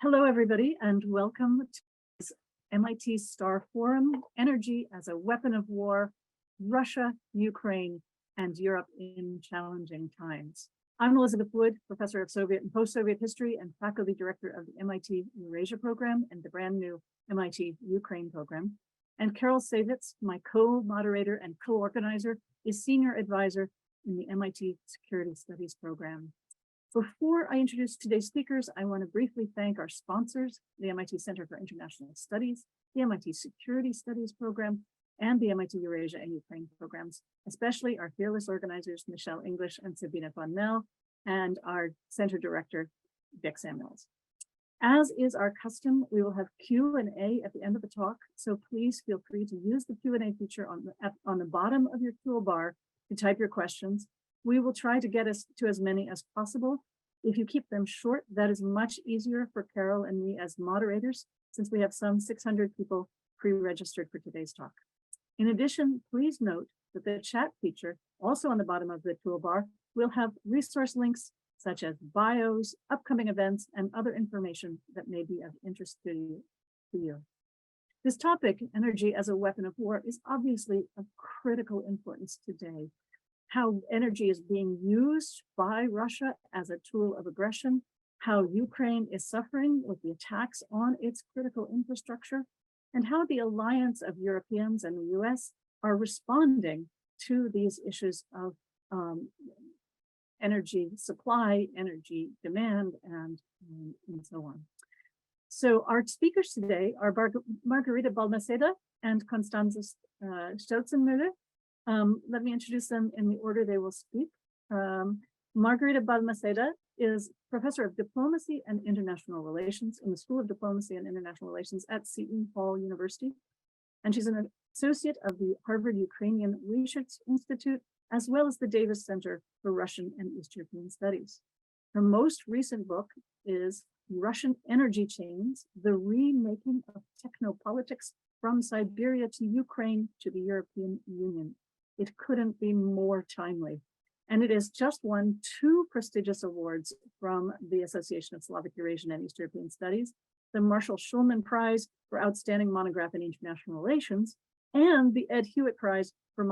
Hello, everybody, and welcome to this MIT Starr Forum, Energy as a Weapon of War, Russia, Ukraine, and Europe in Challenging Times. I'm Elizabeth Wood, Professor of Soviet and Post-Soviet History and Faculty Director of the MIT Eurasia Program and the brand new MIT Ukraine Program. And Carol Saivetz, my co-moderator and co-organizer, is Senior Advisor in the MIT Security Studies Program. Before I introduce today's speakers, I want to briefly thank our sponsors, the MIT Center for International Studies, the MIT Security Studies Program, and the MIT Eurasia and Ukraine programs, especially our fearless organizers, Michelle English and Sabina von Mel, and our center director, Dick Samuels. As is our custom, we will have Q&A at the end of the talk, so please feel free to use the Q&A feature on the bottom of your toolbar to type your questions. We will try to get us to as many as possible. If you keep them short, that is much easier for Carol and me as moderators, since we have some 600 people pre-registered for today's talk. In addition, please note that the chat feature, also on the bottom of the toolbar, will have resource links such as bios, upcoming events, and other information that may be of interest to you. This topic, energy as a weapon of war, is obviously of critical importance today. How energy is being used by Russia as a tool of aggression, how Ukraine is suffering with the attacks on its critical infrastructure, and how the alliance of Europeans and the US are responding to these issues of energy supply, energy demand, and so on. So our speakers today are Margarita Balmaceda and Constanze Stelzenmüller. Let me introduce them in the order they will speak. Margarita Balmaceda is Professor of Diplomacy and International Relations in the School of Diplomacy and International Relations at Seton Hall University. And she's an associate of the Harvard Ukrainian Research Institute, as well as the Davis Center for Russian and East European Studies. Her most recent book is Russian Energy Chains, the Remaking of Technopolitics from Siberia to Ukraine to the European Union. It couldn't be more timely. And it has just won 2 prestigious awards from the Association of Slavic Eurasian and East European Studies, the Marshall Schulman Prize for Outstanding Monograph in International Relations, and the Ed Hewitt Prize for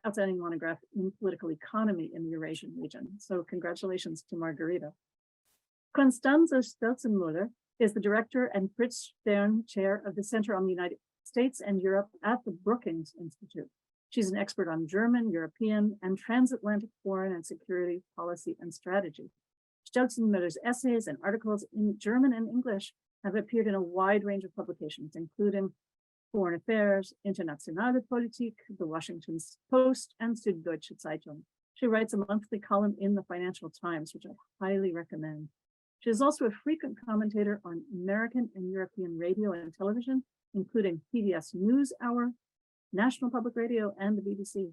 Outstanding Monograph in Political Economy in the Eurasian region. So congratulations to Margarita. Constanze Stelzenmüller is the director and Fritz Chair of the Center on the United States and Europe at the Brookings Institute. She's an expert on German, European, and transatlantic foreign and security policy and strategy. Stelzenmüller's essays and articles in German and English have appeared in a wide range of publications, including Foreign Affairs, Internationale Politik, The Washington Post, and Süddeutsche Zeitung. She writes a monthly column in the Financial Times, which I highly recommend. She is also a frequent commentator on American and European radio and television, including PBS NewsHour, National Public Radio, and the BBC.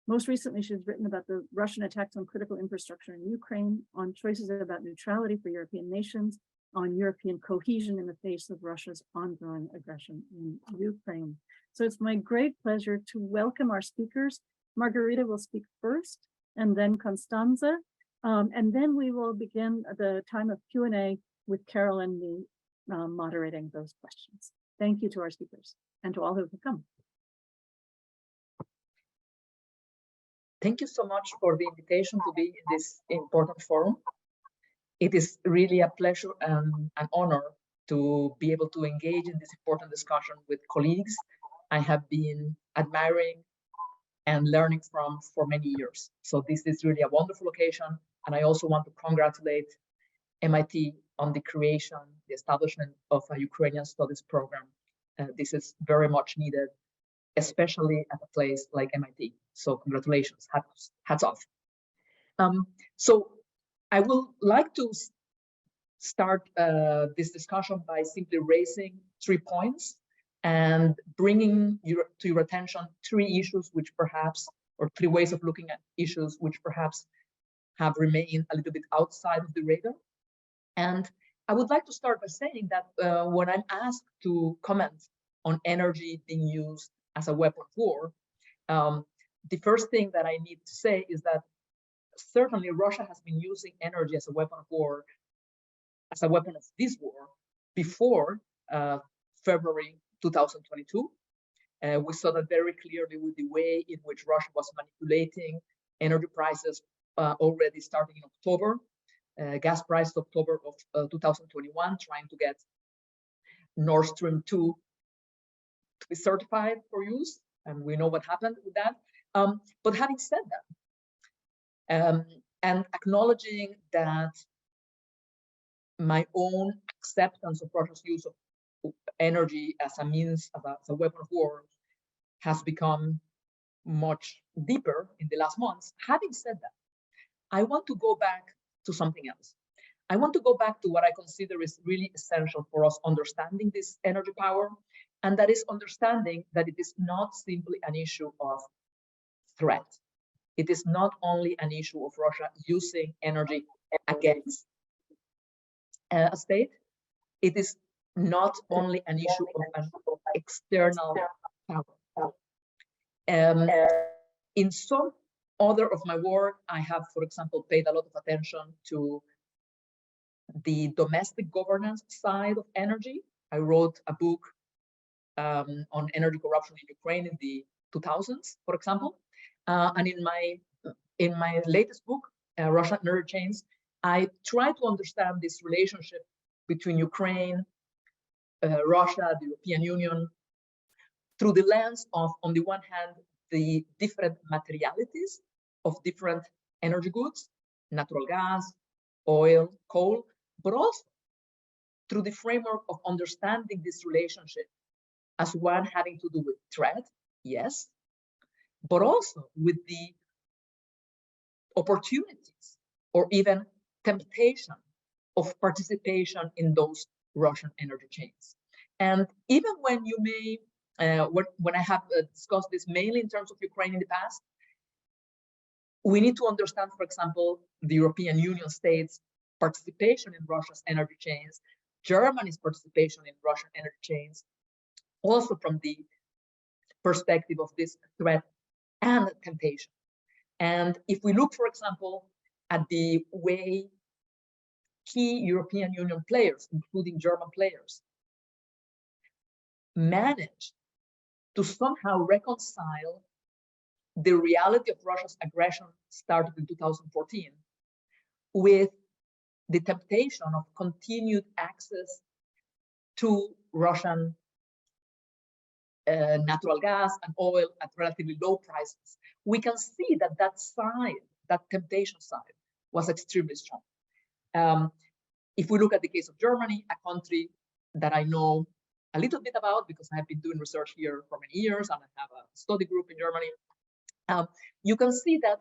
Most recently, she's written about the Russian attacks on critical infrastructure in Ukraine, on choices about neutrality for European nations, on European cohesion in the face of Russia's ongoing aggression in Ukraine. So it's my great pleasure to welcome our speakers. Margarita will speak first, and then Constanze, and then we will begin the time of Q&A with Carol and me moderating those questions. Thank you to our speakers and to all who have come. Thank you so much for the invitation to be in this important forum. It is really a pleasure and an honor to be able to engage in this important discussion with colleagues I have been admiring and learning from for many years. So this is really a wonderful occasion. And I also want to congratulate MIT on the creation, the establishment of a Ukrainian studies program. This is very much needed, especially at a place like MIT. So congratulations, hats off. So I would like to start this discussion by simply raising 3 points and bringing to your attention 3 issues which perhaps, or 3 ways of looking at issues which perhaps have remained a little bit outside of the radar. And I would like to start by saying that when I'm asked to comment on energy being used as a weapon of war, the first thing that I need to say is that certainly Russia has been using energy as a weapon of war, as a weapon of this war, before February 2022. We saw that very clearly with the way in which Russia was manipulating energy prices already starting in October. Gas price October of 2021, trying to get Nord Stream 2 to be certified for use, and we know what happened with that. But having said that, and acknowledging that my own acceptance of Russia's use of energy as a means, as a weapon of war, has become much deeper in the last months. Having said that, I want to go back to something else. I want to go back to what I consider is really essential for us understanding this energy power, and that is understanding that it is not simply an issue of threat. It is not only an issue of Russia using energy against a state. It is not only an issue of an external power. In some other of my work, I have, for example, paid a lot of attention to the domestic governance side of energy. I wrote a book on energy corruption in Ukraine in the 2000s, for example. And in my latest book, Russian Energy Chains, I try to understand this relationship between Ukraine, Russia, the European Union, through the lens of, on the one hand, the different materialities of different energy goods, natural gas, oil, coal, but also through the framework of understanding this relationship as one having to do with threat, yes, but also with the opportunities or even temptation of participation in those Russian energy chains. And even when you may, when I have discussed this mainly in terms of Ukraine in the past, we need to understand, for example, the European Union states' participation in Russia's energy chains, Germany's participation in Russian energy chains, also from the perspective of this threat and temptation. And if we look, for example, at the way key European Union players, including German players, managed to somehow reconcile the reality of Russia's aggression started in 2014 with the temptation of continued access to Russian natural gas and oil at relatively low prices, we can see that that side, that temptation side, was extremely strong. If we look at the case of Germany, a country that I know a little bit about because I have been doing research here for many years and I have a study group in Germany, you can see that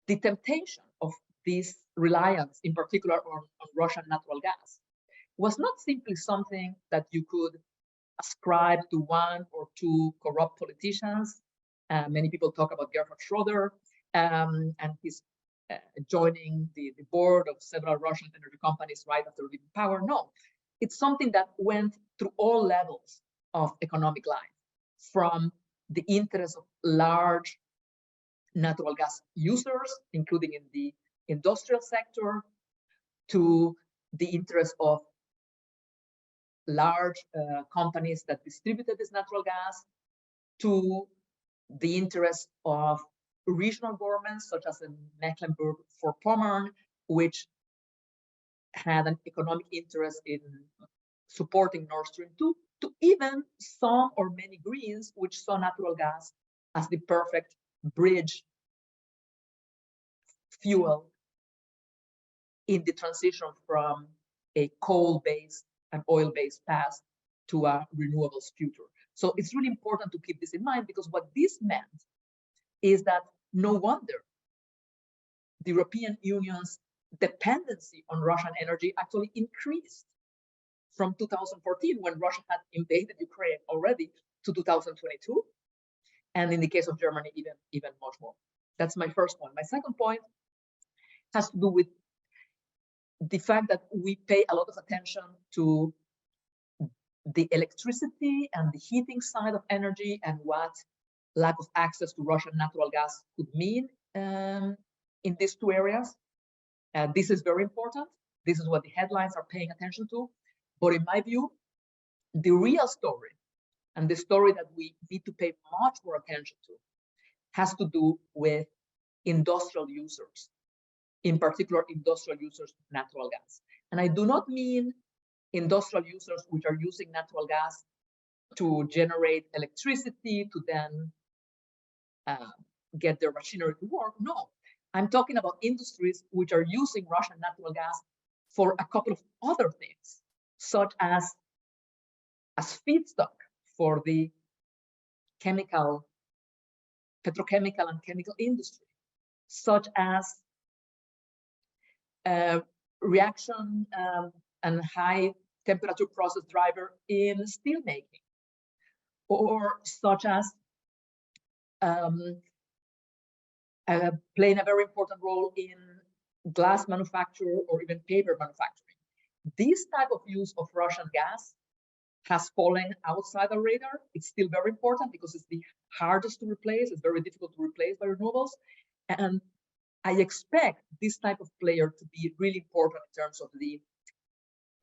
the temptation of this reliance, in particular on Russian natural gas, was not simply something that you could ascribe to one or two corrupt politicians. Many people talk about Gerhard Schroeder and his joining the board of several Russian energy companies right after leaving power. No, it's something that went through all levels of economic life, from the interests of large natural gas users, including in the industrial sector, to the interests of large companies that distributed this natural gas, to the interests of regional governments, such as in Mecklenburg-Vorpommern, which had an economic interest in supporting Nord Stream 2, to even some or many Greens, which saw natural gas as the perfect bridge fuel in the transition from a coal-based and oil-based past to a renewables future. So it's really important to keep this in mind, because what this meant is that no wonder the European Union's dependency on Russian energy actually increased from 2014, when Russia had invaded Ukraine already, to 2022. And in the case of Germany, even much more. That's my first point. My second point has to do with the fact that we pay a lot of attention to the electricity and the heating side of energy and what lack of access to Russian natural gas could mean in these two areas. This is very important. This is what the headlines are paying attention to. But in my view, the real story, and the story that we need to pay much more attention to, has to do with industrial users, in particular industrial users of natural gas. And I do not mean industrial users which are using natural gas to generate electricity to then get their machinery to work. No, I'm talking about industries which are using Russian natural gas for a couple of other things, such as feedstock for the petrochemical and chemical industry, such as reaction and high temperature process driver in steel making, or such as playing a very important role in glass manufacture or even paper manufacturing. This type of use of Russian gas has fallen outside the radar. It's still very important because it's the hardest to replace. It's very difficult to replace by renewables. And I expect this type of player to be really important in terms of the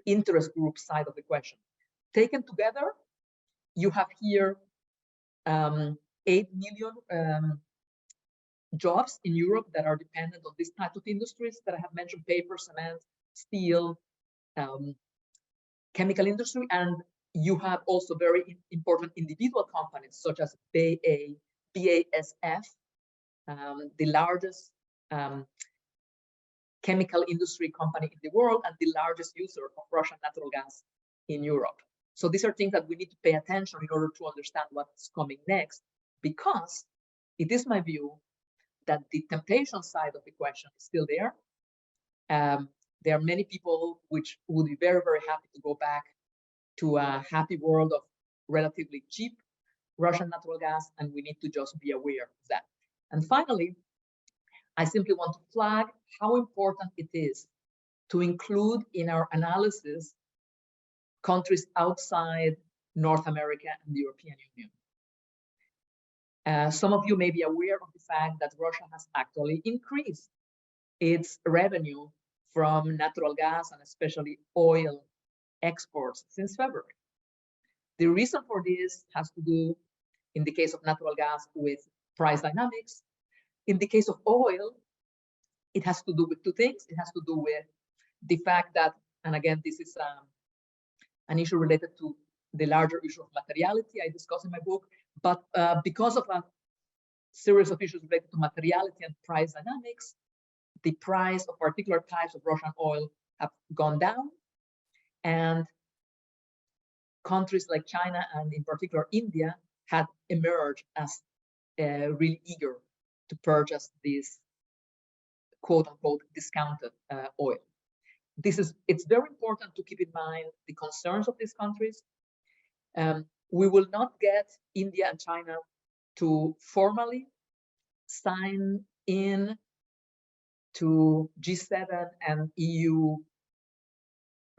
interest group side of the question. Taken together, you have here 8 million jobs in Europe that are dependent on this type of industries that I have mentioned: paper, cement, steel, chemical industry. And you have also very important individual companies such as BASF, the largest chemical industry company in the world and the largest user of Russian natural gas in Europe. So these are things that we need to pay attention in order to understand what's coming next, because it is my view that the temptation side of the question is still there. There are many people which would be very, very happy to go back to a happy world of relatively cheap Russian natural gas, and we need to just be aware of that. And finally, I simply want to flag how important it is to include in our analysis countries outside North America and the European Union. Some of you may be aware of the fact that Russia has actually increased its revenue from natural gas and especially oil exports since February. The reason for this has to do, in the case of natural gas, with price dynamics. In the case of oil, it has to do with two things. It has to do with the fact that, and again, this is an issue related to the larger issue of materiality I discuss in my book, but because of a series of issues related to materiality and price dynamics, the price of particular types of Russian oil have gone down, and countries like China and in particular India had emerged as really eager to purchase this quote-unquote discounted oil. It's very important to keep in mind the concerns of these countries. We will not get India and China to formally sign in to G7 and EU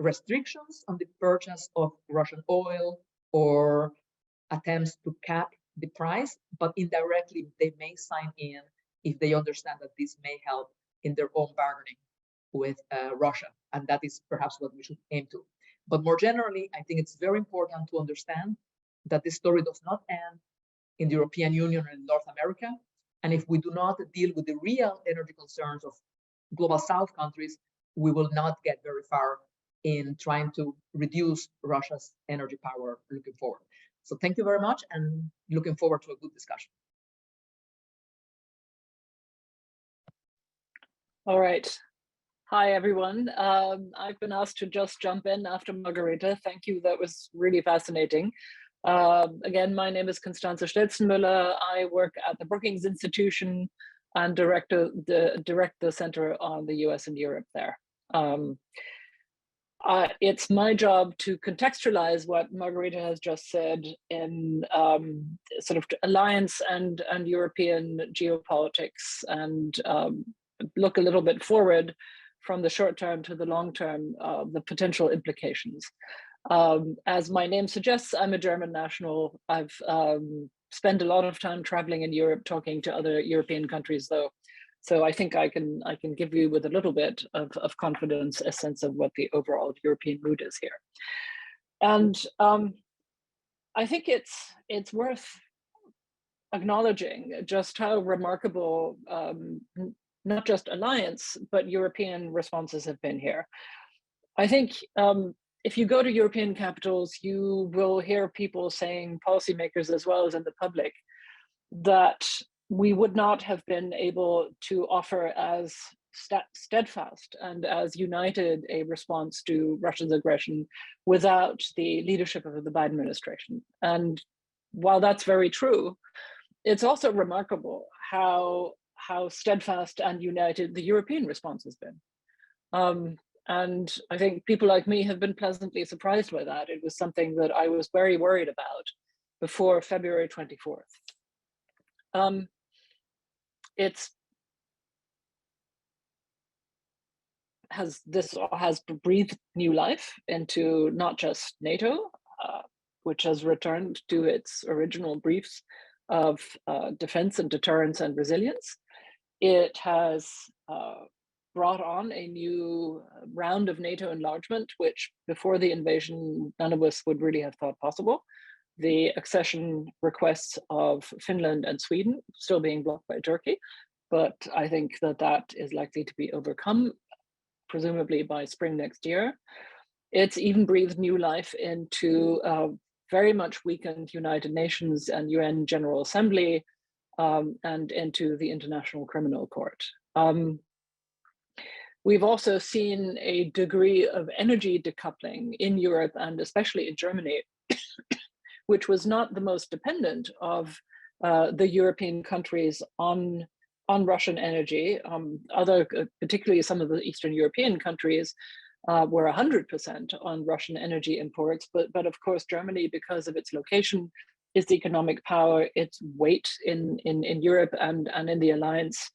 restrictions on the purchase of Russian oil or attempts to cap the price, but indirectly they may sign in if they understand that this may help in their own bargaining with Russia, and that is perhaps what we should aim to. But more generally, I think it's very important to understand that this story does not end in the European Union or in North America, and if we do not deal with the real energy concerns of Global South countries, we will not get very far in trying to reduce Russia's energy power looking forward. So thank you very much, and looking forward to a good discussion. All right. Hi, everyone. I've been asked to just jump in after Margarita. Thank you. That was really fascinating. Again, my name is Constanze Stelzenmüller. I work at the Brookings Institution and direct the Center on the US and Europe there. It's my job to contextualize what Margarita has just said in sort of alliance and European geopolitics, and look a little bit forward from the short term to the long term, the potential implications. As my name suggests, I'm a German national. I've spent a lot of time traveling in Europe, talking to other European countries, though So I think I can give you with a little bit of confidence a sense of what the overall European mood is here. And I think it's worth acknowledging just how remarkable not just alliance, but European responses have been here. I think if you go to European capitals, you will hear people saying, policymakers as well as in the public, that we would not have been able to offer as steadfast and as united a response to Russia's aggression without the leadership of the Biden administration. And while that's very true, it's also remarkable how steadfast and united the European response has been. And I think people like me have been pleasantly surprised by that. It was something that I was very worried about before February 24th. This has breathed new life into not just NATO, which has returned to its original briefs of defense and deterrence and resilience. It has brought on a new round of NATO enlargement, which before the invasion, none of us would really have thought possible. The accession requests of Finland and Sweden still being blocked by Turkey, but I think that is likely to be overcome, presumably by spring next year. It's even breathed new life into very much weakened United Nations and UN General Assembly and into the International Criminal Court. We've also seen a degree of energy decoupling in Europe and especially in Germany, which was not the most dependent of the European countries on Russian energy. Particularly some of the Eastern European countries were 100% on Russian energy imports, but of course Germany, because of its location, its economic power, its weight in Europe and in the alliance,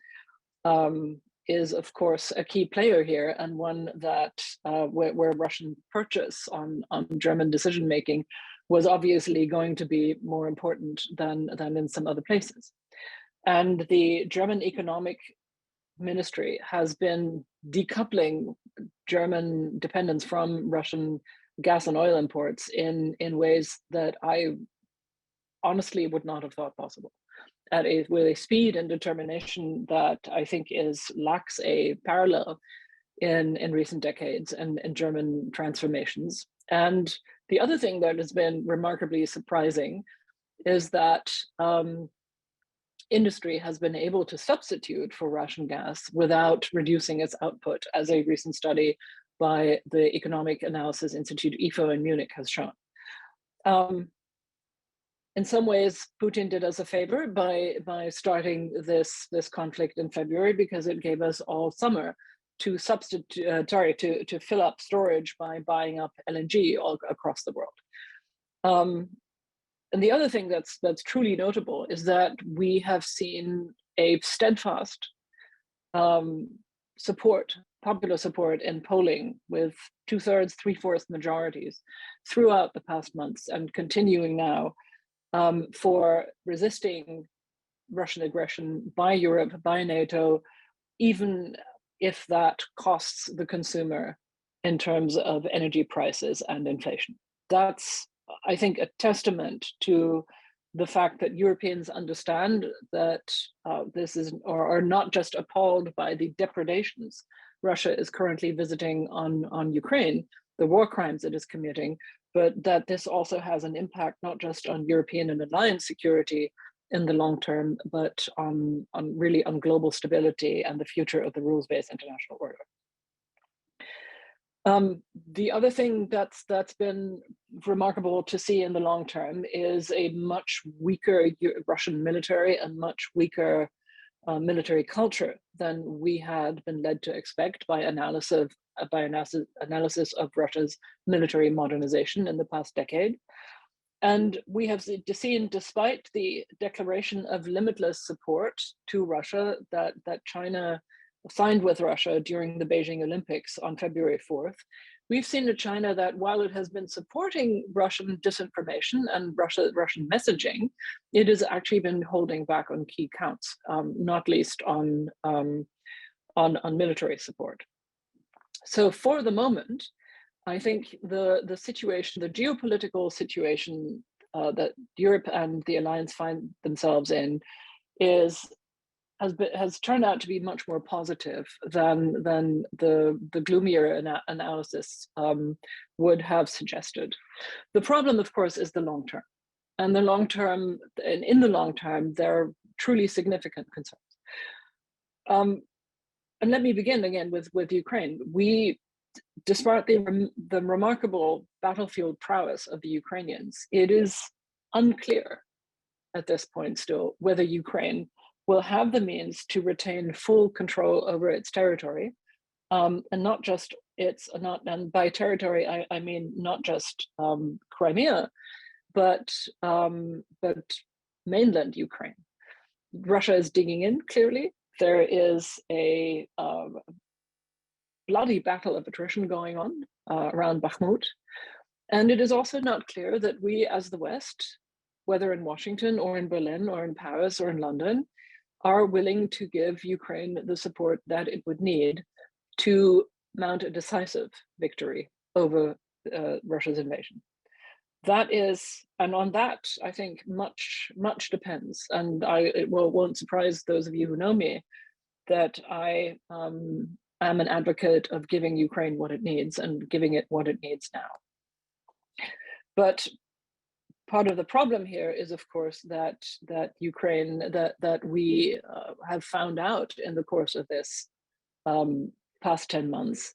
is of course a key player here, and one that where Russian purchase on German decision making was obviously going to be more important than in some other places. And the German Economic Ministry has been decoupling German dependence from Russian gas and oil imports in ways that I honestly would not have thought possible, with a speed and determination that I think lacks a parallel in recent decades and German transformations. And the other thing that has been remarkably surprising is that industry has been able to substitute for Russian gas without reducing its output, as a recent study by the Economic Analysis Institute, IFO in Munich, has shown. In some ways, Putin did us a favor by starting this conflict in February, because it gave us all summer to to fill up storage by buying up LNG all across the world. And the other thing that's truly notable is that we have seen a steadfast popular support in polling with 2/3, 3/4 majorities throughout the past months, and continuing now, for resisting Russian aggression by Europe, by NATO, even if that costs the consumer in terms of energy prices and inflation. That's, I think, a testament to the fact that Europeans understand that this is, or are not just appalled by the depredations Russia is currently visiting on Ukraine, the war crimes it is committing, but that this also has an impact not just on European and alliance security in the long term, but on global stability and the future of the rules-based international order. The other thing that's been remarkable to see in the long term is a much weaker Russian military and much weaker military culture than we had been led to expect by analysis of Russia's military modernization in the past decade. And we have seen, despite the declaration of limitless support to Russia that China signed with Russia during the Beijing Olympics on February 4th, we've seen in China that while it has been supporting Russian disinformation and Russian messaging, it has actually been holding back on key counts, not least on military support. So for the moment, I think the situation, the geopolitical situation that Europe and the alliance find themselves in has turned out to be much more positive than the gloomier analysis would have suggested. The problem, of course, is the long term. And in the long term, there are truly significant concerns. And let me begin again with Ukraine. Despite the remarkable battlefield prowess of the Ukrainians, it is unclear at this point still whether Ukraine will have the means to retain full control over its territory, and not just and by territory I mean not just Crimea, but mainland Ukraine. Russia is digging in clearly. There is a bloody battle of attrition going on around Bakhmut. And it is also not clear that we as the West, whether in Washington or in Berlin or in Paris or in London, are willing to give Ukraine the support that it would need to mount a decisive victory over Russia's invasion. And on that, I think much depends. And it won't surprise those of you who know me that I am an advocate of giving Ukraine what it needs and giving it what it needs now. But part of the problem here is, of course, that Ukraine, that we have found out in the course of this past 10 months,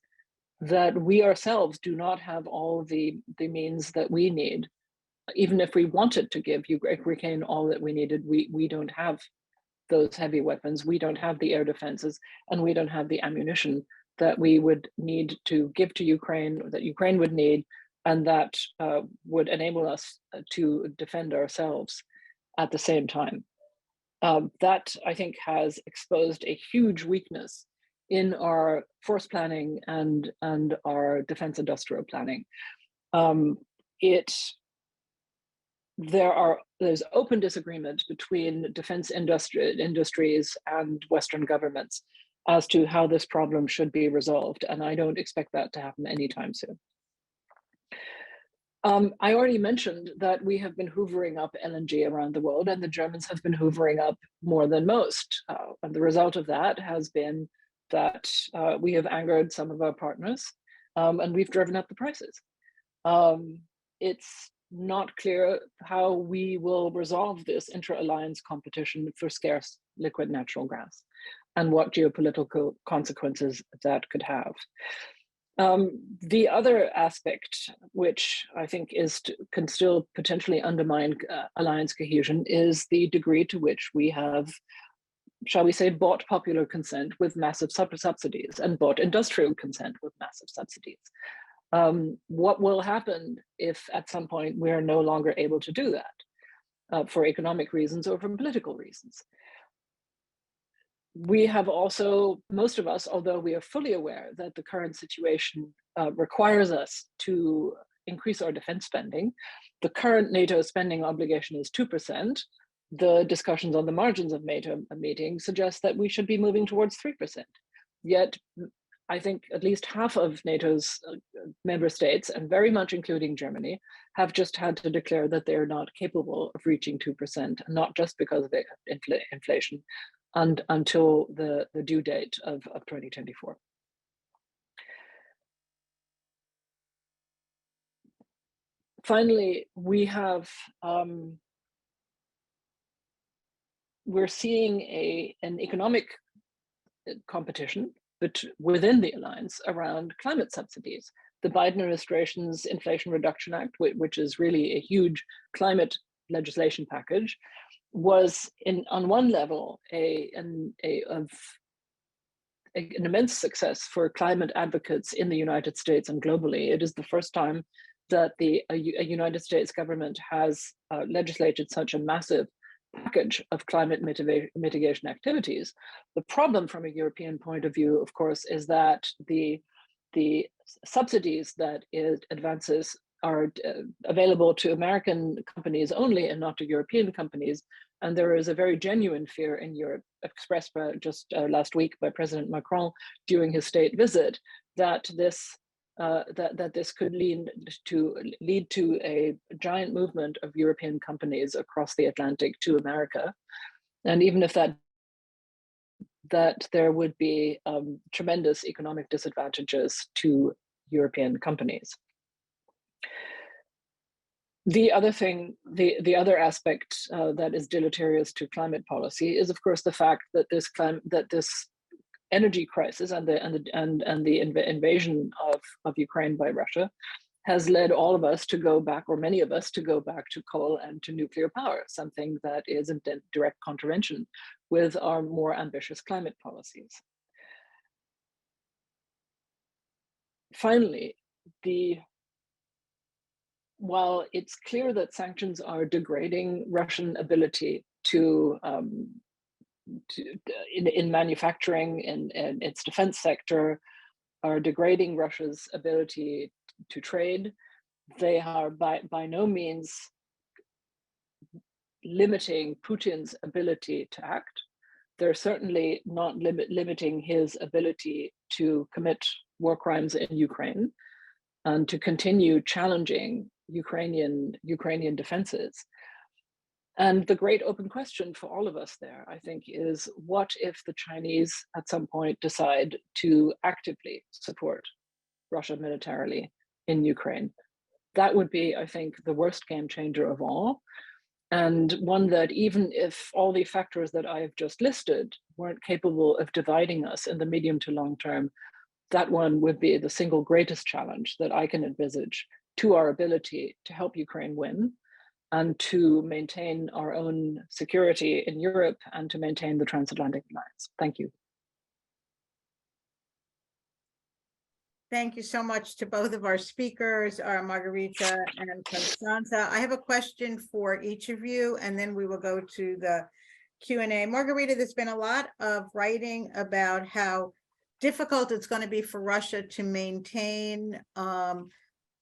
that we ourselves do not have all the means that we need. Even if we wanted to give Ukraine all that we needed, we don't have those heavy weapons, we don't have the air defenses, and we don't have the ammunition that we would need to give to Ukraine, or that Ukraine would need, and that would enable us to defend ourselves at the same time. That, I think, has exposed a huge weakness in our force planning and our defense industrial planning. There's open disagreement between defense industries and Western governments as to how this problem should be resolved, and I don't expect that to happen anytime soon. I already mentioned that we have been hoovering up LNG around the world, and the Germans have been hoovering up more than most. And the result of that has been that we have angered some of our partners, and we've driven up the prices. It's not clear how we will resolve this intra-alliance competition for scarce liquid natural gas and what geopolitical consequences that could have. The other aspect, which I think can still potentially undermine alliance cohesion, is the degree to which we have, shall we say, bought popular consent with massive subsidies and bought industrial consent with massive subsidies. What will happen if at some point we're no longer able to do that for economic reasons or for political reasons? We have also, most of us, although we are fully aware that the current situation requires us to increase our defense spending, the current NATO spending obligation is 2%. The discussions on the margins of NATO meeting suggest that we should be moving towards 3%. Yet, I think at least half of NATO's member states, and very much including Germany, have just had to declare that they're not capable of reaching 2%, not just because of inflation, and until the due date of 2024. Finally, we're seeing an economic competition within the alliance around climate subsidies. The Biden administration's Inflation Reduction Act, which is really a huge climate legislation package, was on one level an immense success for climate advocates in the United States and globally. It is the first time that a United States government has legislated such a massive package of climate mitigation activities. The problem from a European point of view, of course, is that the the subsidies that it advances are available to American companies only and not to European companies. And there is a very genuine fear in Europe, expressed by just last week by President Macron during his state visit, that this this could lead to a giant movement of European companies across the Atlantic to America. And even if that there would be tremendous economic disadvantages to European companies. The other thing, the other aspect that is deleterious to climate policy is, of course, the fact that this energy crisis and the invasion of Ukraine by Russia has led all of us to go back, or many of us to go back to coal and to nuclear power, something that is in direct contravention with our more ambitious climate policies. Finally, while it's clear that sanctions are degrading Russian ability in manufacturing and its defense sector, are degrading Russia's ability to trade, they are by no means limiting Putin's ability to act. They're certainly not limiting his ability to commit war crimes in Ukraine and to continue challenging Ukrainian defenses. And the great open question for all of us there, I think, is what if the Chinese at some point decide to actively support Russia militarily in Ukraine? That would be, I think, the worst game changer of all. And one that, even if all the factors that I've just listed weren't capable of dividing us in the medium to long term, that one would be the single greatest challenge that I can envisage to our ability to help Ukraine win and to maintain our own security in Europe and to maintain the transatlantic alliance. Thank you. Thank you so much to both of our speakers, Margarita and Constanze. I have a question for each of you, and then we will go to the Q&A. Margarita, there's been a lot of writing about how difficult it's going to be for Russia to maintain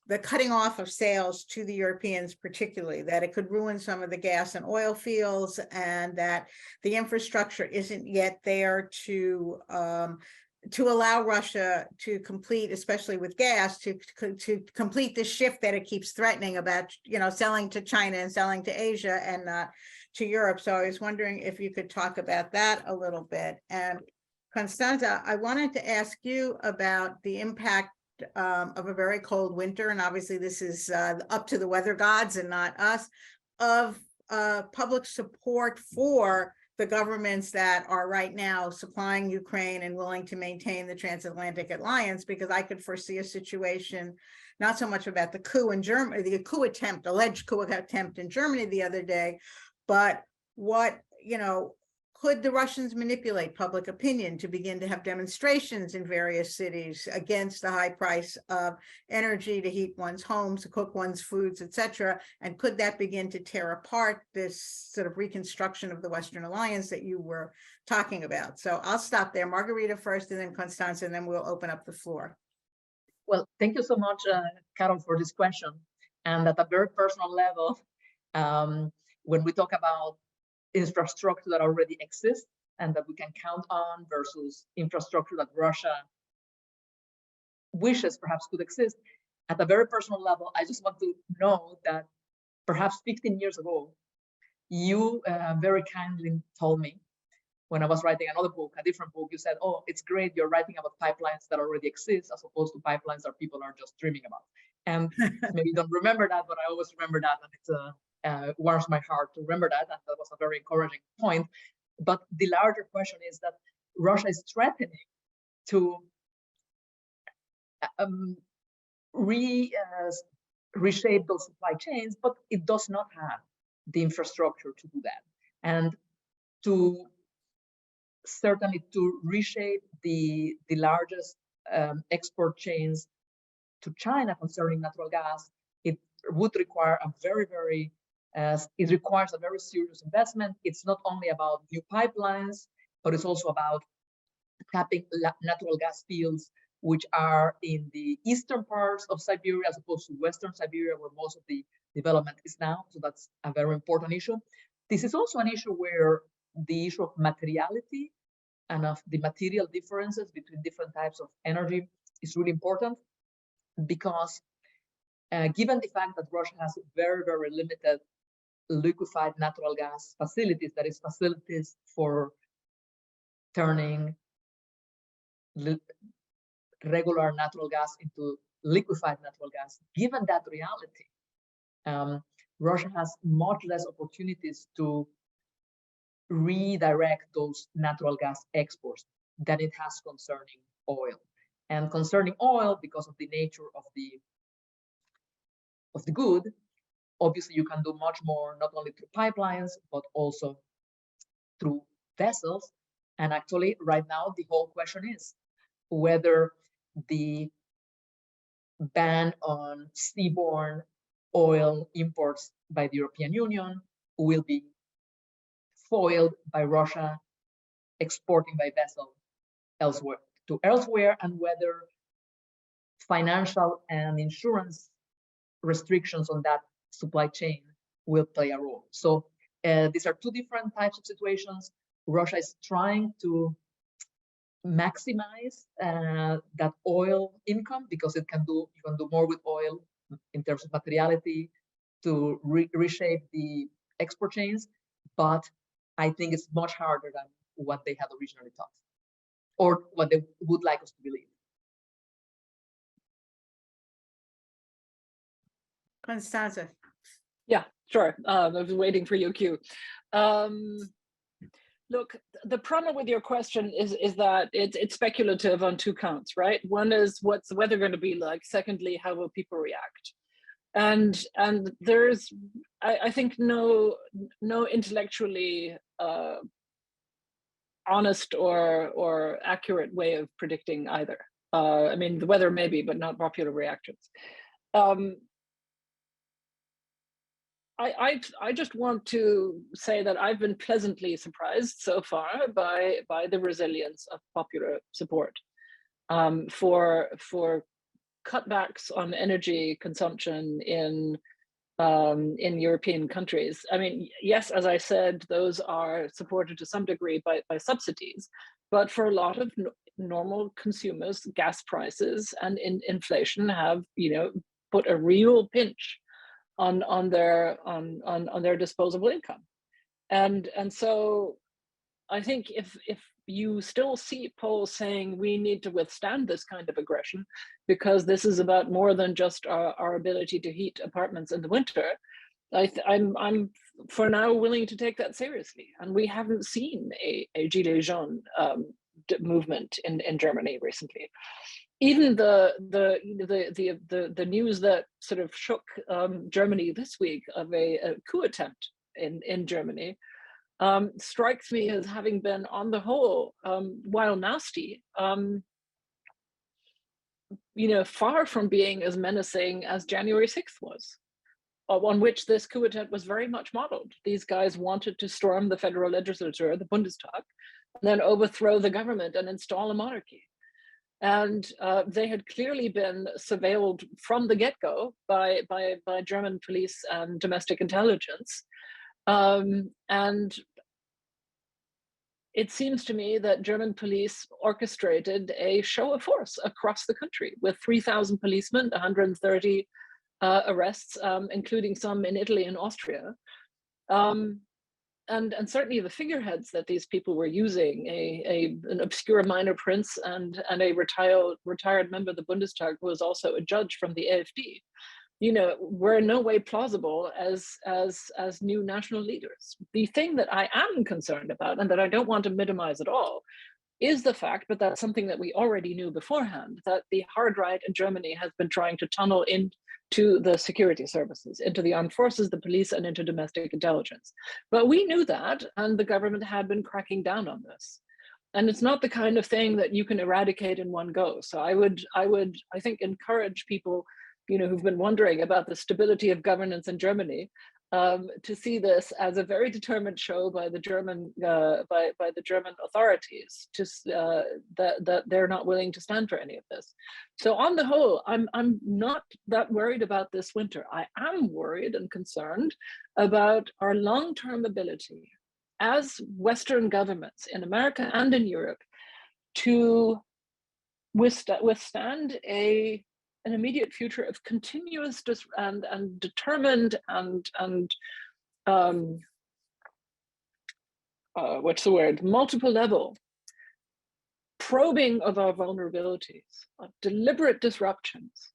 the cutting off of sales to the Europeans, particularly, that it could ruin some of the gas and oil fields, and that the infrastructure isn't yet there to allow Russia to complete, especially with gas, to complete the shift that it keeps threatening about, selling to China and selling to Asia and not to Europe. So I was wondering if you could talk about that a little bit. And Constanze, I wanted to ask you about the impact of a very cold winter, and obviously this is up to the weather gods and not us, of public support for the governments that are right now supplying Ukraine and willing to maintain the transatlantic alliance, because I could foresee a situation, not so much about the coup in Germany, the coup attempt, alleged coup attempt in Germany the other day, but what, could the Russians manipulate public opinion to begin to have demonstrations in various cities against the high price of energy to heat one's homes, to cook one's foods, etc.? And could that begin to tear apart this sort of reconstruction of the Western alliance that you were talking about? So I'll stop there. Margarita first, and then Constanze, and then we'll open up the floor. Well, thank you so much, Carol, for this question. And at a very personal level, when we talk about infrastructure that already exists and that we can count on versus infrastructure that Russia wishes perhaps could exist, at a very personal level, I just want to know that perhaps 15 years ago, you very kindly told me, when I was writing another book, a different book, you said, oh, it's great you're writing about pipelines that already exist as opposed to pipelines that people are just dreaming about. And maybe you don't remember that, but I always remember that, and it's warms my heart to remember that, and that was a very encouraging point. But the larger question is that Russia is threatening to reshape those supply chains, but it does not have the infrastructure to do that. And certainly to reshape the largest export chains to China concerning natural gas, it would require a very it requires a very serious investment. It's not only about new pipelines, but it's also about tapping natural gas fields which are in the eastern parts of Siberia as opposed to western Siberia, where most of the development is now. So that's a very important issue. This is also an issue where the issue of materiality and of the material differences between different types of energy is really important, because given the fact that Russia has very, very limited liquefied natural gas facilities, that is, facilities for turning regular natural gas into liquefied natural gas, given that reality, Russia has much less opportunities to redirect those natural gas exports than it has concerning oil. And concerning oil, because of the nature of the good, obviously you can do much more, not only through pipelines, but also through vessels. And actually, right now, the whole question is whether the ban on seaborne oil imports by the European Union will be foiled by Russia exporting by vessel elsewhere, and whether financial and insurance restrictions on that supply chain will play a role. So these are two different types of situations. Russia is trying to maximize that oil income, because you can do more with oil in terms of materiality to reshape the export chains. But I think it's much harder than what they had originally thought, or what they would like us to believe. Constanze. Yeah, sure. I was waiting for your cue. Look, the problem with your question is that it's speculative on two counts, right? One is what's the weather going to be like? Secondly, how will people react? And there's, I think, no intellectually honest or accurate way of predicting either. I mean, the weather maybe, but not popular reactions. I just want to say that I've been pleasantly surprised so far by the resilience of popular support for cutbacks on energy consumption in European countries. I mean, yes, as I said, those are supported to some degree by subsidies, but for a lot of normal consumers, gas prices and inflation have, put a real pinch on their disposable income, and so I think if you still see polls saying we need to withstand this kind of aggression because this is about more than just our ability to heat apartments in the winter, I'm for now willing to take that seriously. And we haven't seen a Gilets jaunes movement in Germany recently. Even the news that sort of shook Germany this week of a coup attempt in Germany strikes me as having been, on the whole, while nasty, far from being as menacing as January 6th was, on which this coup attempt was very much modeled. These guys wanted to storm the federal legislature, the Bundestag, and then overthrow the government and install a monarchy. And they had clearly been surveilled from the get-go by German police and domestic intelligence. And it seems to me that German police orchestrated a show of force across the country with 3,000 policemen, 130 arrests, including some in Italy and Austria. And certainly the figureheads that these people were using, an obscure minor prince and a retired member of the Bundestag who was also a judge from the AfD, were in no way plausible as new national leaders. The thing that I am concerned about, and that I don't want to minimize at all, is the fact, but that's something that we already knew beforehand, that the hard right in Germany has been trying to tunnel into the security services, into the armed forces, the police, and into domestic intelligence. But we knew that, and the government had been cracking down on this. And it's not the kind of thing that you can eradicate in one go. So I think, encourage people, who've been wondering about the stability of governance in Germany. to see this as a very determined show by the German by the German authorities, just that they're not willing to stand for any of this. So on the whole, I'm not that worried about this winter. I am worried and concerned about our long-term ability as Western governments in America and in Europe to withstand an immediate future of continuous and determined and what's the word, multiple level probing of our vulnerabilities, of deliberate disruptions,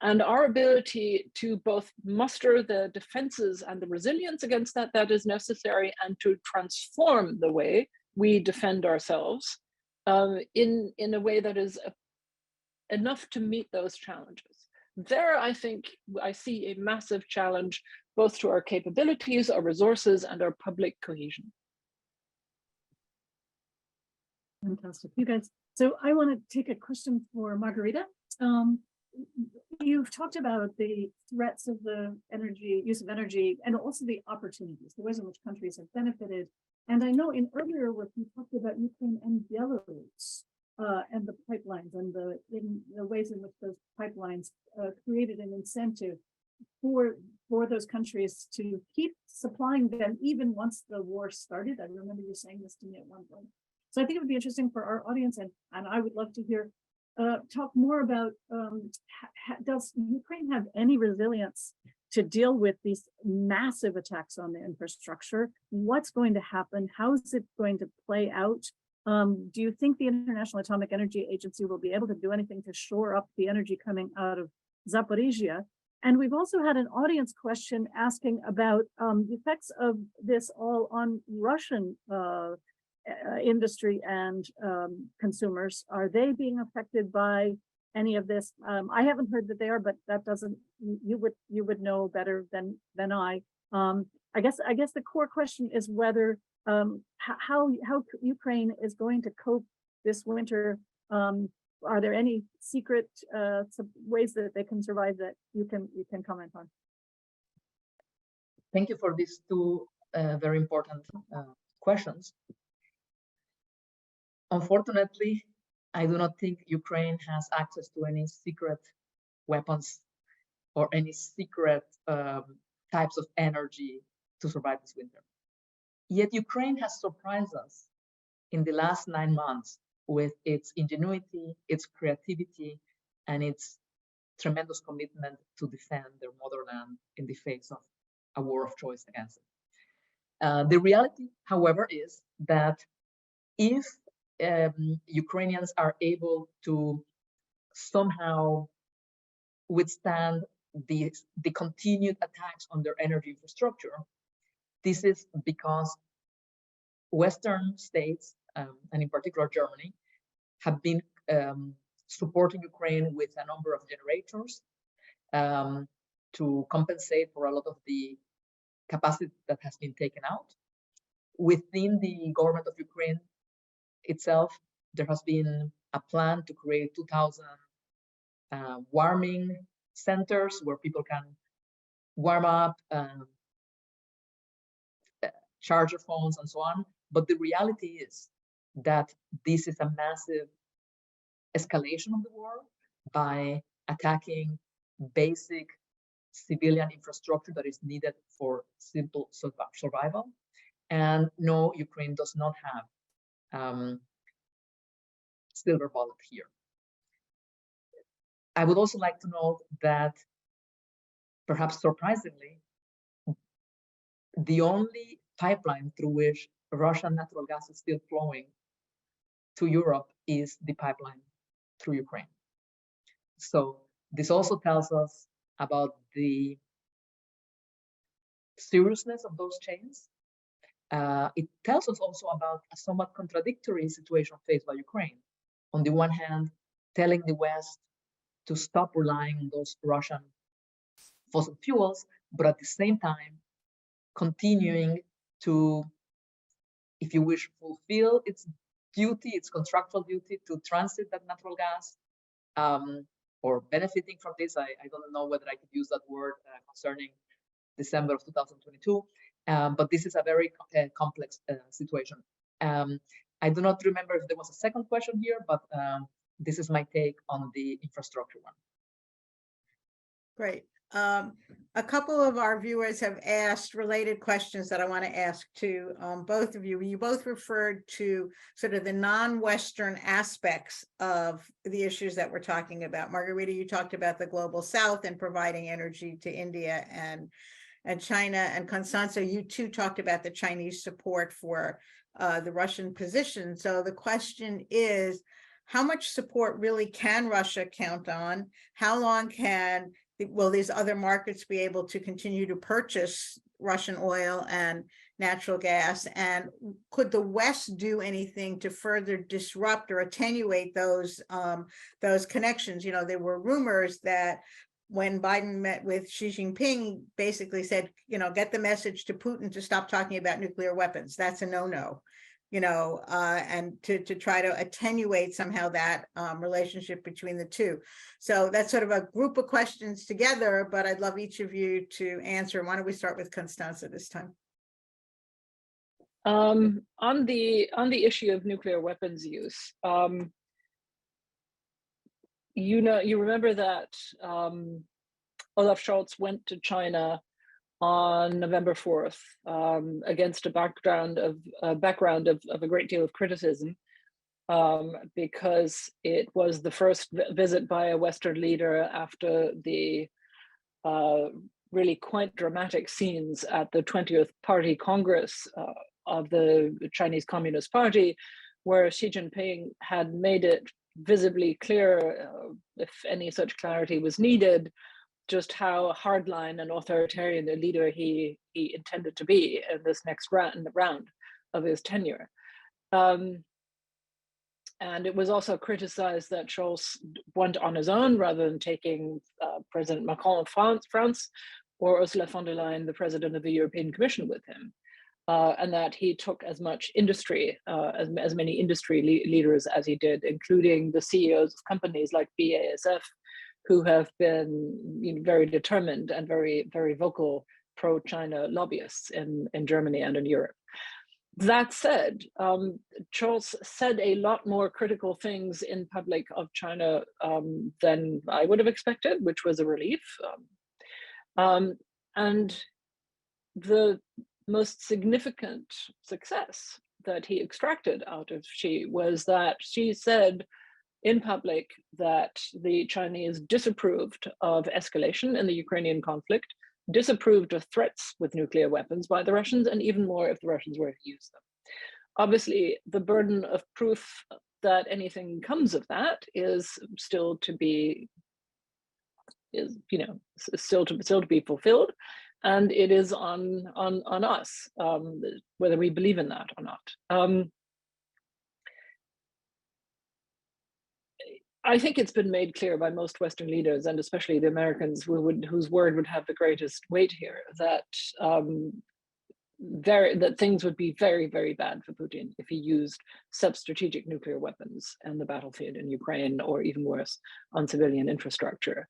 and our ability to both muster the defenses and the resilience against that is necessary, and to transform the way we defend ourselves in a way that is enough to meet those challenges. There, I think I see a massive challenge both to our capabilities, our resources, and our public cohesion. Fantastic, you guys. So I want to take a question for Margarita. You've talked about the threats of the use of energy, and also the opportunities, the ways in which countries have benefited. And I know in earlier work you talked about Ukraine and Belarus. And the pipelines and the ways in which those pipelines created an incentive for those countries to keep supplying them even once the war started. I remember you saying this to me at one point. So I think it would be interesting for our audience, and I would love to hear talk more about does Ukraine have any resilience to deal with these massive attacks on the infrastructure? What's going to happen? How is it going to play out? Do you think the International Atomic Energy Agency will be able to do anything to shore up the energy coming out of Zaporizhia? And we've also had an audience question asking about the effects of this all on Russian industry and consumers. Are they being affected by any of this? I haven't heard that they are, but that doesn't, you would know better than I. I guess the core question is whether how Ukraine is going to cope this winter. Are there any secret ways that they can survive that you can comment on? Thank you for these two very important questions. Unfortunately, I do not think Ukraine has access to any secret weapons or any secret types of energy to survive this winter. Yet Ukraine has surprised us in the last 9 months with its ingenuity, its creativity, and its tremendous commitment to defend their motherland in the face of a war of choice against it. The reality, however, is that if Ukrainians are able to somehow withstand the continued attacks on their energy infrastructure, this is because Western states, and in particular Germany, have been supporting Ukraine with a number of generators to compensate for a lot of the capacity that has been taken out. Within the government of Ukraine itself, there has been a plan to create 2,000 warming centers where people can warm up, charge their phones and so on. But the reality is that this is a massive escalation of the war by attacking basic civilian infrastructure that is needed for simple survival. And no, Ukraine does not have silver bullet here. I would also like to note that, perhaps surprisingly, the only pipeline through which Russian natural gas is still flowing to Europe is the pipeline through Ukraine. So this also tells us about the seriousness of those chains. It tells us also about a somewhat contradictory situation faced by Ukraine. On the one hand, telling the West to stop relying on those Russian fossil fuels, but at the same time, continuing to, if you wish, fulfill its duty, its contractual duty to transit that natural gas, or benefiting from this. I don't know whether I could use that word concerning December of 2022. But this is a very complex situation. I do not remember if there was a second question here, but this is my take on the infrastructure one. Great. A couple of our viewers have asked related questions that I want to ask to both of you. You both referred to sort of the non-Western aspects of the issues that we're talking about. Margarita, you talked about the global South and providing energy to India and China. And Constanze, you too talked about the Chinese support for the Russian position. So the question is, how much support really can Russia count on? How long will these other markets be able to continue to purchase Russian oil and natural gas? And could the West do anything to further disrupt or attenuate those connections? You know, there were rumors that when Biden met with Xi Jinping, basically said, you know, get the message to Putin to stop talking about nuclear weapons. That's a no-no. You know, and to try to attenuate somehow that relationship between the two. So that's sort of a group of questions together, but I'd love each of you to answer. Why don't we start with Constanze this time? On the issue of nuclear weapons use, you remember that Olaf Scholz went to China on November 4th, against a background of a great deal of criticism, because it was the first visit by a Western leader after the really quite dramatic scenes at the 20th Party Congress of the Chinese Communist Party, where Xi Jinping had made it visibly clear, if any such clarity was needed, just how hardline and authoritarian a leader he intended to be in this next round of his tenure. And it was also criticized that Scholz went on his own rather than taking President Macron of France or Ursula von der Leyen, the president of the European Commission, with him. And that he took as much industry, as many industry leaders as he did, including the CEOs of companies like BASF, who have been very determined and very, very vocal pro-China lobbyists in Germany and in Europe. That said, Scholz said a lot more critical things in public of China than I would have expected, which was a relief. And the most significant success that he extracted out of Xi was that Xi said in public that the Chinese disapproved of escalation in the Ukrainian conflict, disapproved of threats with nuclear weapons by the Russians, and even more if the Russians were to use them. Obviously, the burden of proof that anything comes of that is still to be, still to be fulfilled, and it is on us whether we believe in that or not. I think it's been made clear by most Western leaders, and especially the Americans, whose word would have the greatest weight here, that that things would be very, very bad for Putin if he used sub-strategic nuclear weapons in the battlefield in Ukraine, or even worse, on civilian infrastructure.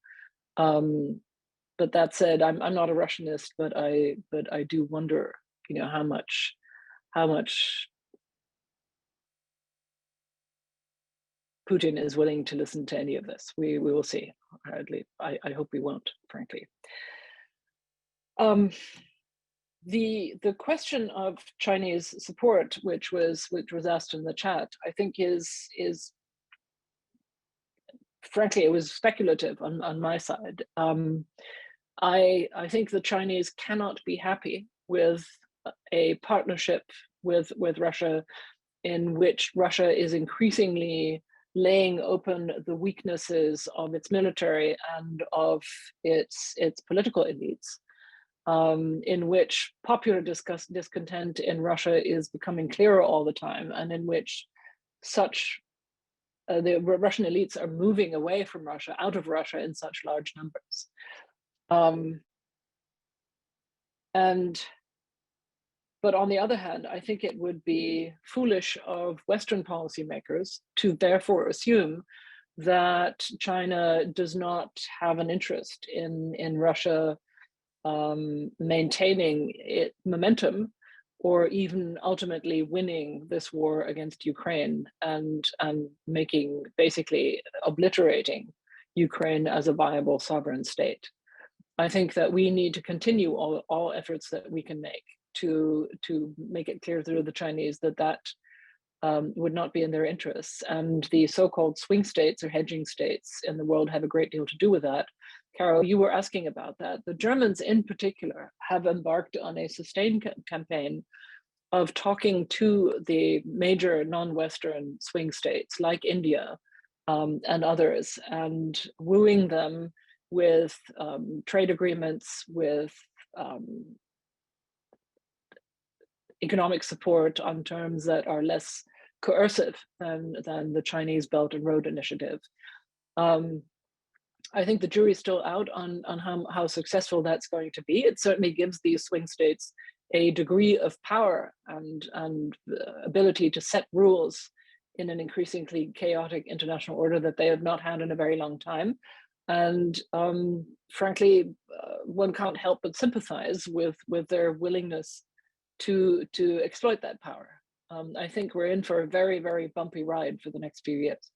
But that said, I'm not a Russianist, but I do wonder, how much Putin is willing to listen to any of this. We will see. I hope we won't, frankly. The question of Chinese support, which was asked in the chat, I think is frankly, it was speculative on my side. I think the Chinese cannot be happy with a partnership with Russia in which Russia is increasingly laying open the weaknesses of its military and of its political elites, in which popular discontent in Russia is becoming clearer all the time, and in which the Russian elites are moving away from Russia, out of Russia in such large numbers. But on the other hand, I think it would be foolish of Western policymakers to therefore assume that China does not have an interest in Russia maintaining momentum, or even ultimately winning this war against Ukraine and basically obliterating Ukraine as a viable sovereign state. I think that we need to continue all efforts that we can make to make it clear through the Chinese that would not be in their interests. And the so-called swing states or hedging states in the world have a great deal to do with that. Carol, you were asking about that. The Germans in particular have embarked on a sustained campaign of talking to the major non-Western swing states like India and others, and wooing them with trade agreements, with economic support on terms that are less coercive than the Chinese Belt and Road Initiative. I think the jury's still out on how successful that's going to be. It certainly gives these swing states a degree of power and ability to set rules in an increasingly chaotic international order that they have not had in a very long time. And frankly, one can't help but sympathize with their willingness to exploit that power. I think we're in for a very, very bumpy ride for the next few years.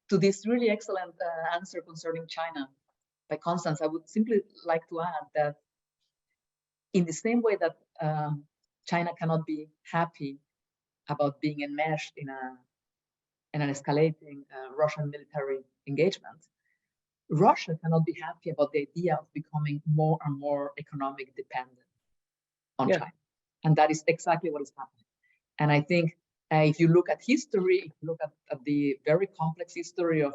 To this really excellent answer concerning China by Constance, I would simply like to add that in the same way that China cannot be happy about being enmeshed in an escalating Russian military engagement, Russia cannot be happy about the idea of becoming more and more economic dependent on China. And that is exactly what is happening. And I think if you look at history, if you look at the very complex history of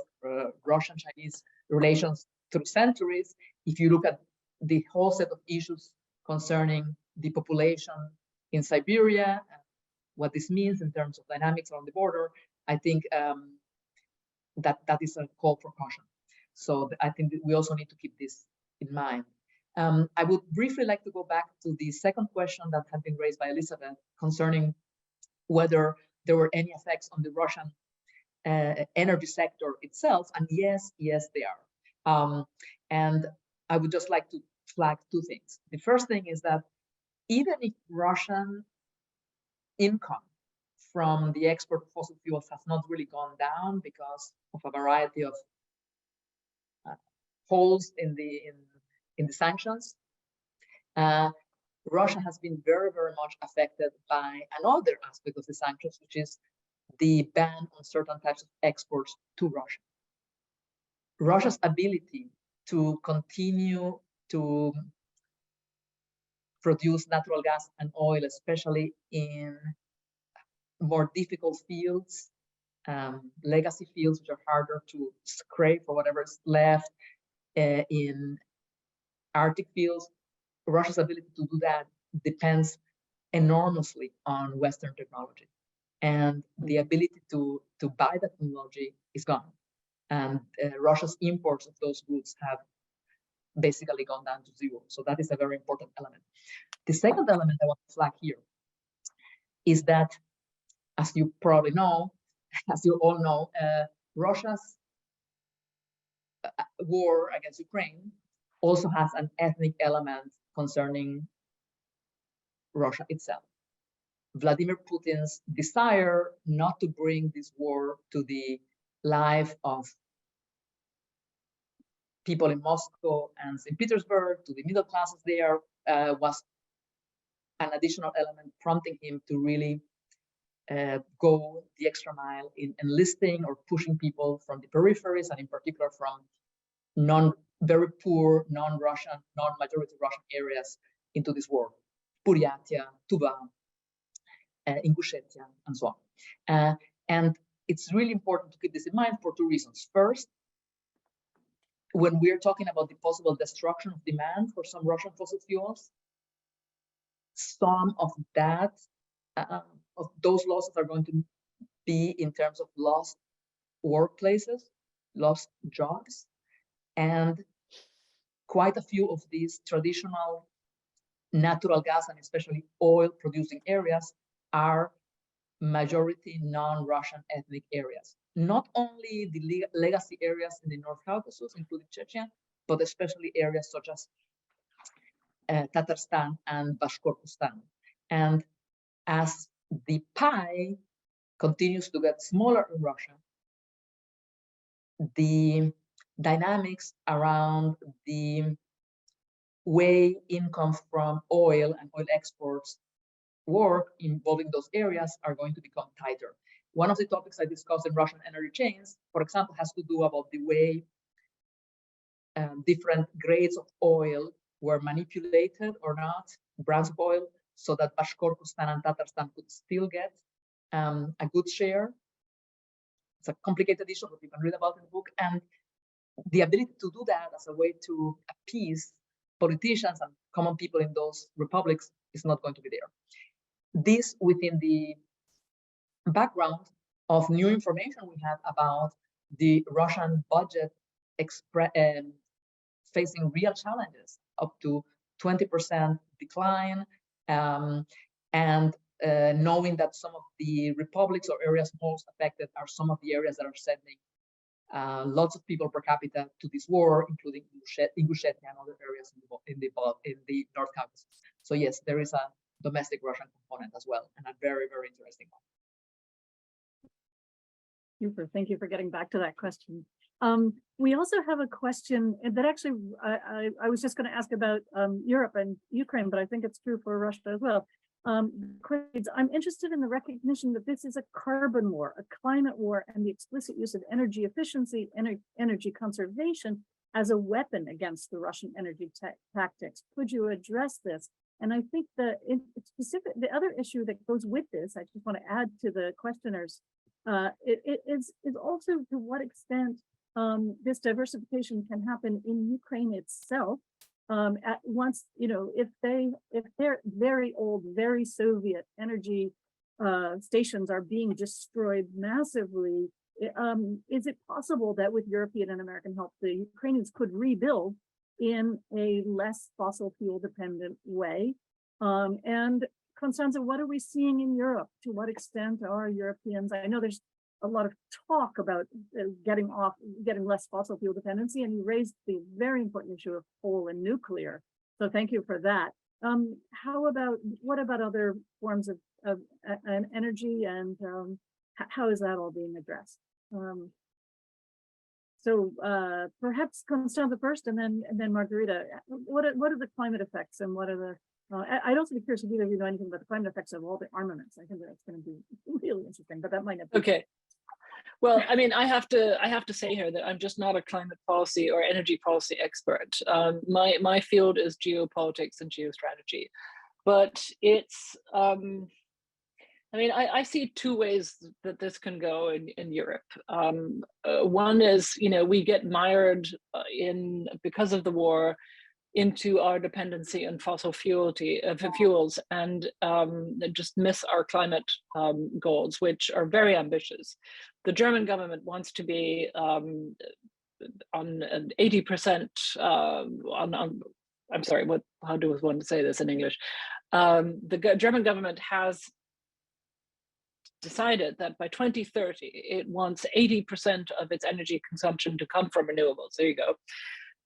Russian-Chinese relations through centuries, if you look at the whole set of issues concerning the population in Siberia, what this means in terms of dynamics on the border, I think that is a call for caution. So I think that we also need to keep this in mind. I would briefly like to go back to the second question that had been raised by Elizabeth concerning whether there were any effects on the Russian energy sector itself. And yes, they are. And I would just like to flag two things. The first thing is that even if Russian income from the export of fossil fuels has not really gone down because of a variety of holes in the sanctions, Russia has been very, very much affected by another aspect of the sanctions, which is the ban on certain types of exports to Russia. Russia's ability to continue to produce natural gas and oil, especially in more difficult fields, legacy fields which are harder to scrape for whatever is left, in Arctic fields, Russia's ability to do that depends enormously on Western technology. And the ability to buy that technology is gone. And Russia's imports of those goods have basically gone down to zero. So that is a very important element. The second element I want to flag here is that, as you probably know, as you all know, Russia's war against Ukraine also has an ethnic element concerning Russia itself. Vladimir Putin's desire not to bring this war to the life of people in Moscow and St. Petersburg, to the middle classes there, was an additional element prompting him to really go the extra mile in enlisting or pushing people from the peripheries, and in particular from very poor, non-Russian, non-majority Russian areas into this war. Buryatia, Tuva, Ingushetia, and so on. And it's really important to keep this in mind for two reasons. First, when we're talking about the possible destruction of demand for some Russian fossil fuels, some of that, of those losses are going to be in terms of lost workplaces, lost jobs, and quite a few of these traditional natural gas and especially oil producing areas are majority non-Russian ethnic areas. Not only the legacy areas in the North Caucasus, including Chechnya, but especially areas such as Tatarstan and Bashkortostan. And as the pie continues to get smaller in Russia, the dynamics around the way income from oil and oil exports work involving those areas are going to become tighter. One of the topics I discussed in Russian energy chains, for example, has to do about the way different grades of oil were manipulated or not, brands of oil, so that Bashkortostan and Tatarstan could still get a good share. It's a complicated issue, but you can read about in the book. And the ability to do that as a way to appease politicians and common people in those republics is not going to be there. This within the background of new information we have about the Russian budget facing real challenges, up to 20% decline, and knowing that some of the republics or areas most affected are some of the areas that are sending lots of people per capita to this war, including Ingushetia and other areas in the North Caucasus. So yes, there is a domestic Russian component as well, and a very, very interesting one. Super, thank you for getting back to that question. We also have a question that actually I was just going to ask about Europe and Ukraine, but I think it's true for Russia as well. I'm interested in the recognition that this is a carbon war, a climate war, and the explicit use of energy efficiency, energy conservation as a weapon against the Russian energy tactics. Could you address this? And I think the other issue that goes with this, I just want to add to the questioners, is also to what extent this diversification can happen in Ukraine itself. At once, you know, if their very old, very Soviet energy stations are being destroyed massively, is it possible that with European and American help, the Ukrainians could rebuild in a less fossil fuel dependent way? And Constanze, what are we seeing in Europe? To what extent are Europeans? I know there's a lot of talk about getting less fossil fuel dependency, and you raised the very important issue of coal and nuclear. So thank you for that. What about other forms of energy, and how is that all being addressed? So perhaps Constanze first, and then Margarita. What are the climate effects, and what are the I'd also be curious if either of you know anything about the climate effects of all the armaments. I think that's going to be really interesting, but that might not be. Okay. Well, I mean, I have to say here that I'm just not a climate policy or energy policy expert. My field is geopolitics and geostrategy, but it's I mean, I see two ways that this can go in Europe. One is, you know, we get mired because of the war into our dependency on fossil fuels and just miss our climate goals, which are very ambitious. The German government wants to be on an 80% I'm sorry, how do one say this in English? The German government has decided that by 2030, it wants 80% of its energy consumption to come from renewables. There you go.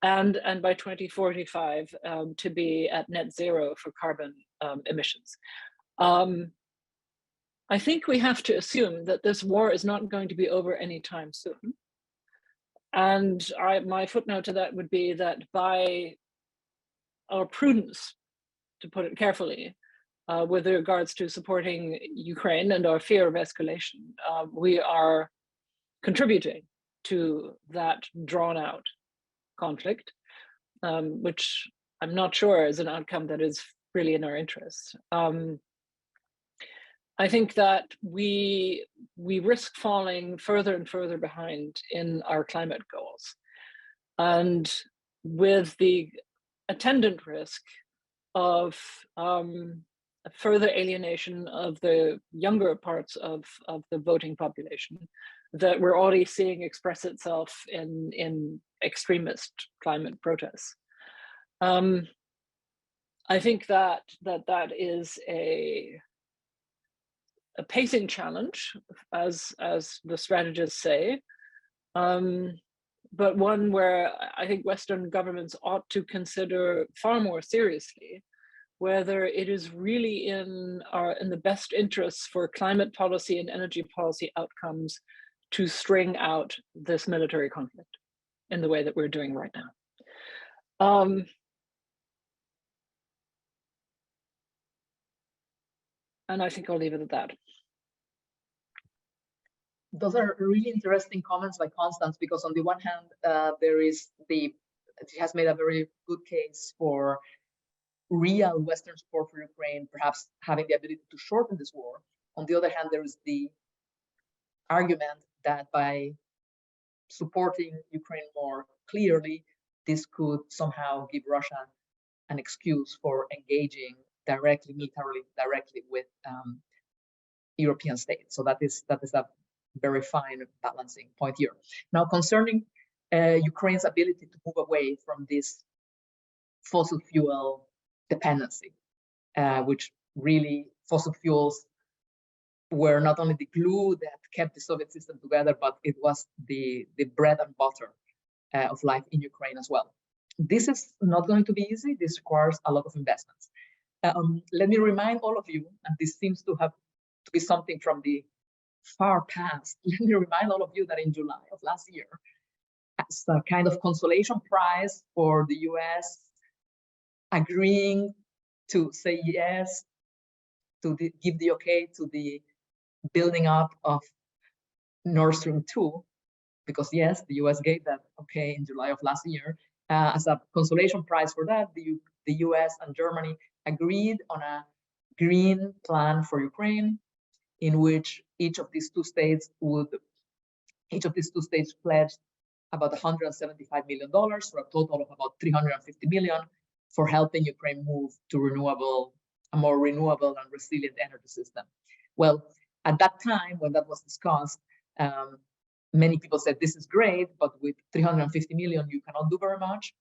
And by 2045 to be at net zero for carbon emissions. I think we have to assume that this war is not going to be over anytime soon. And my footnote to that would be that by our prudence, to put it carefully, with regards to supporting Ukraine and our fear of escalation, we are contributing to that drawn out conflict, which I'm not sure is an outcome that is really in our interest. I think that we risk falling further and further behind in our climate goals, and with the attendant risk of further alienation of the younger parts of the voting population that we're already seeing express itself in extremist climate protests. I think that is a pacing challenge, as the strategists say. but one where I think Western governments ought to consider far more seriously whether it is really in the best interests for climate policy and energy policy outcomes to string out this military conflict in the way that we're doing right now. And I think I'll leave it at that. Those are really interesting comments by Constance, because on the one hand, she has made a very good case for real Western support for Ukraine, perhaps having the ability to shorten this war. On the other hand, there is the argument that by supporting Ukraine more clearly, this could somehow give Russia an excuse for engaging directly, militarily, directly with European states. So that is a very fine balancing point here. Now, concerning Ukraine's ability to move away from this fossil fuel dependency, which really fossil fuels were not only the glue that kept the Soviet system together, but it was the bread and butter of life in Ukraine as well. This is not going to be easy. This requires a lot of investments. Let me remind all of you, and this seems to be something from the far past. Let me remind all of you that in July of last year, as a kind of consolation prize for the US agreeing to say yes, to give the okay to the building up of Nord Stream 2, because yes, the US gave that okay in July of last year. As a consolation prize for that, the US and Germany agreed on a green plan for Ukraine, in which each of these two states pledged about $175 million for a total of about $350 million for helping Ukraine move to a more renewable and resilient energy system. Well, at that time, when that was discussed, many people said, this is great, but with $350 million, you cannot do very much.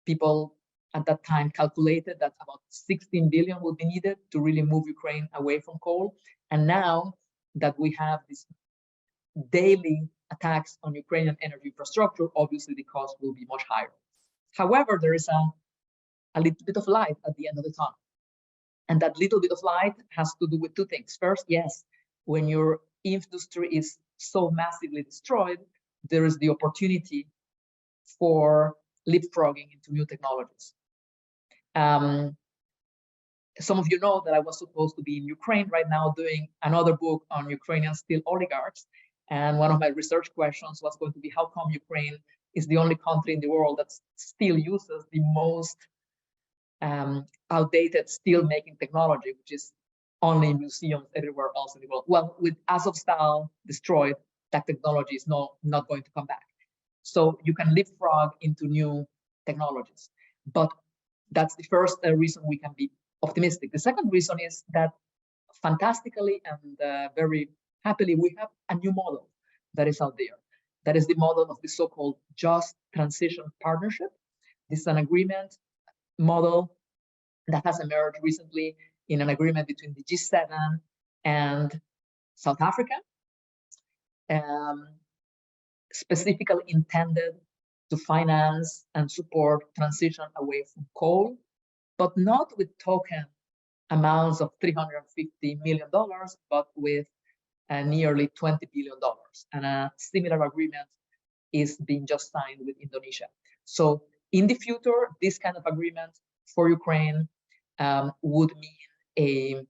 People at that time calculated that about 16 billion would be needed to really move Ukraine away from coal. And now that we have these daily attacks on Ukrainian energy infrastructure, obviously the cost will be much higher. However, there is a little bit of light at the end of the tunnel. And that little bit of light has to do with two things. First, yes, when your industry is so massively destroyed, there is the opportunity for leapfrogging into new technologies. Some of you know that I was supposed to be in Ukraine right now doing another book on Ukrainian steel oligarchs. And one of my research questions was going to be, how come Ukraine is the only country in the world that still uses the most outdated steel making technology, which is only in museums everywhere else in the world? Well, with Azovstal destroyed, that technology is not going to come back. So you can leapfrog into new technologies. But that's the first reason we can be optimistic. The second reason is that fantastically and very happily, we have a new model that is out there. That is the model of the so-called Just Transition Partnership. This is an agreement model that has emerged recently in an agreement between the G7 and South Africa, specifically intended to finance and support transition away from coal, but not with token amounts of $350 million, but with nearly $20 billion. And a similar agreement is being just signed with Indonesia. So in the future, this kind of agreement for Ukraine would mean a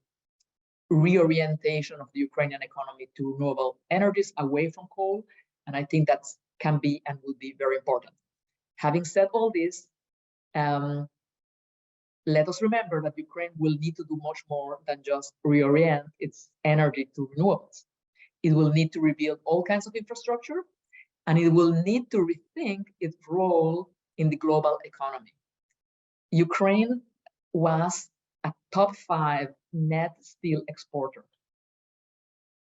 reorientation of the Ukrainian economy to renewable energies away from coal. And I think that can be and would be very important. Having said all this, let us remember that Ukraine will need to do much more than just reorient its energy to renewables. It will need to rebuild all kinds of infrastructure, and it will need to rethink its role in the global economy. Ukraine was a top 5 net steel exporter,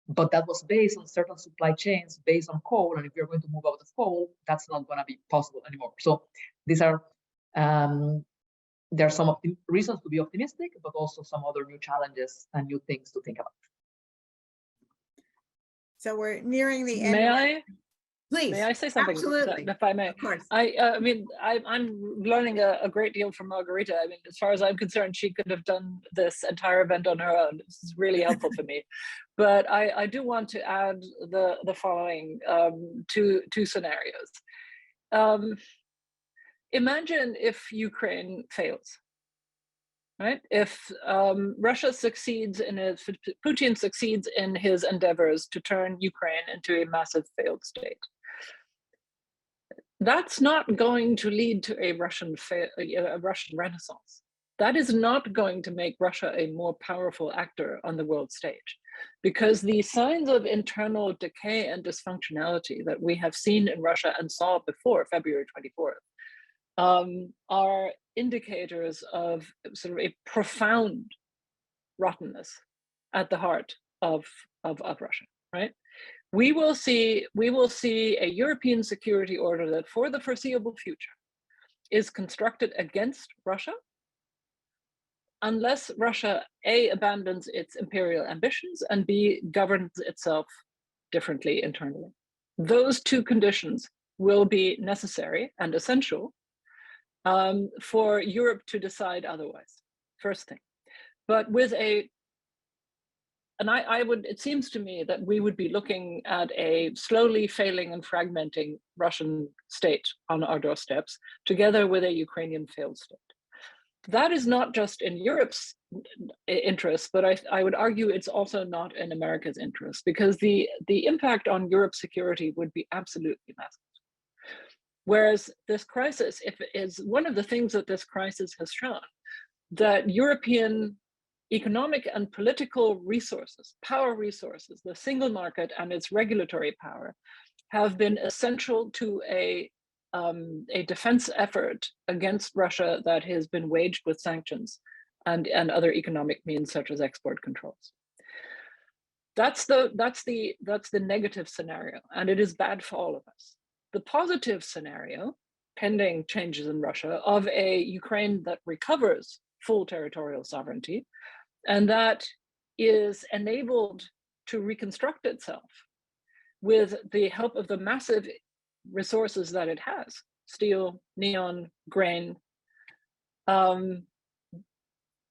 but that was based on certain supply chains based on coal, and if you're going to move out of coal, that's not going to be possible anymore. So these are there are some reasons to be optimistic, but also some other new challenges and new things to think about. So we're nearing the end. May I? Please. May I say something? Absolutely. If I may. Of course. I mean, I'm learning a great deal from Margarita. I mean, as far as I'm concerned, she could have done this entire event on her own. This is really helpful for me. But I do want to add the following two scenarios. Imagine if Ukraine fails, right? If Russia succeeds if Putin succeeds in his endeavors to turn Ukraine into a massive failed state. That's not going to lead to a Russian renaissance. That is not going to make Russia a more powerful actor on the world stage, because the signs of internal decay and dysfunctionality that we have seen in Russia and saw before February 24th are indicators of sort of a profound rottenness at the heart of Russia, right? We will see a European security order that for the foreseeable future is constructed against Russia, unless Russia A, abandons its imperial ambitions, and B, governs itself differently internally. Those two conditions will be necessary and essential for Europe to decide otherwise, first thing. But with it seems to me that we would be looking at a slowly failing and fragmenting Russian state on our doorsteps, together with a Ukrainian failed state. That is not just in Europe's interest, but I would argue it's also not in America's interest, because the impact on Europe's security would be absolutely massive. Whereas this crisis, if it is one of the things that this crisis has shown, that European economic and political resources, power resources, the single market and its regulatory power have been essential to a defense effort against Russia that has been waged with sanctions and other economic means such as export controls. That's the negative scenario, and it is bad for all of us. The positive scenario, pending changes in Russia, of a Ukraine that recovers full territorial sovereignty and that is enabled to reconstruct itself with the help of the massive resources that it has, steel, neon, grain, and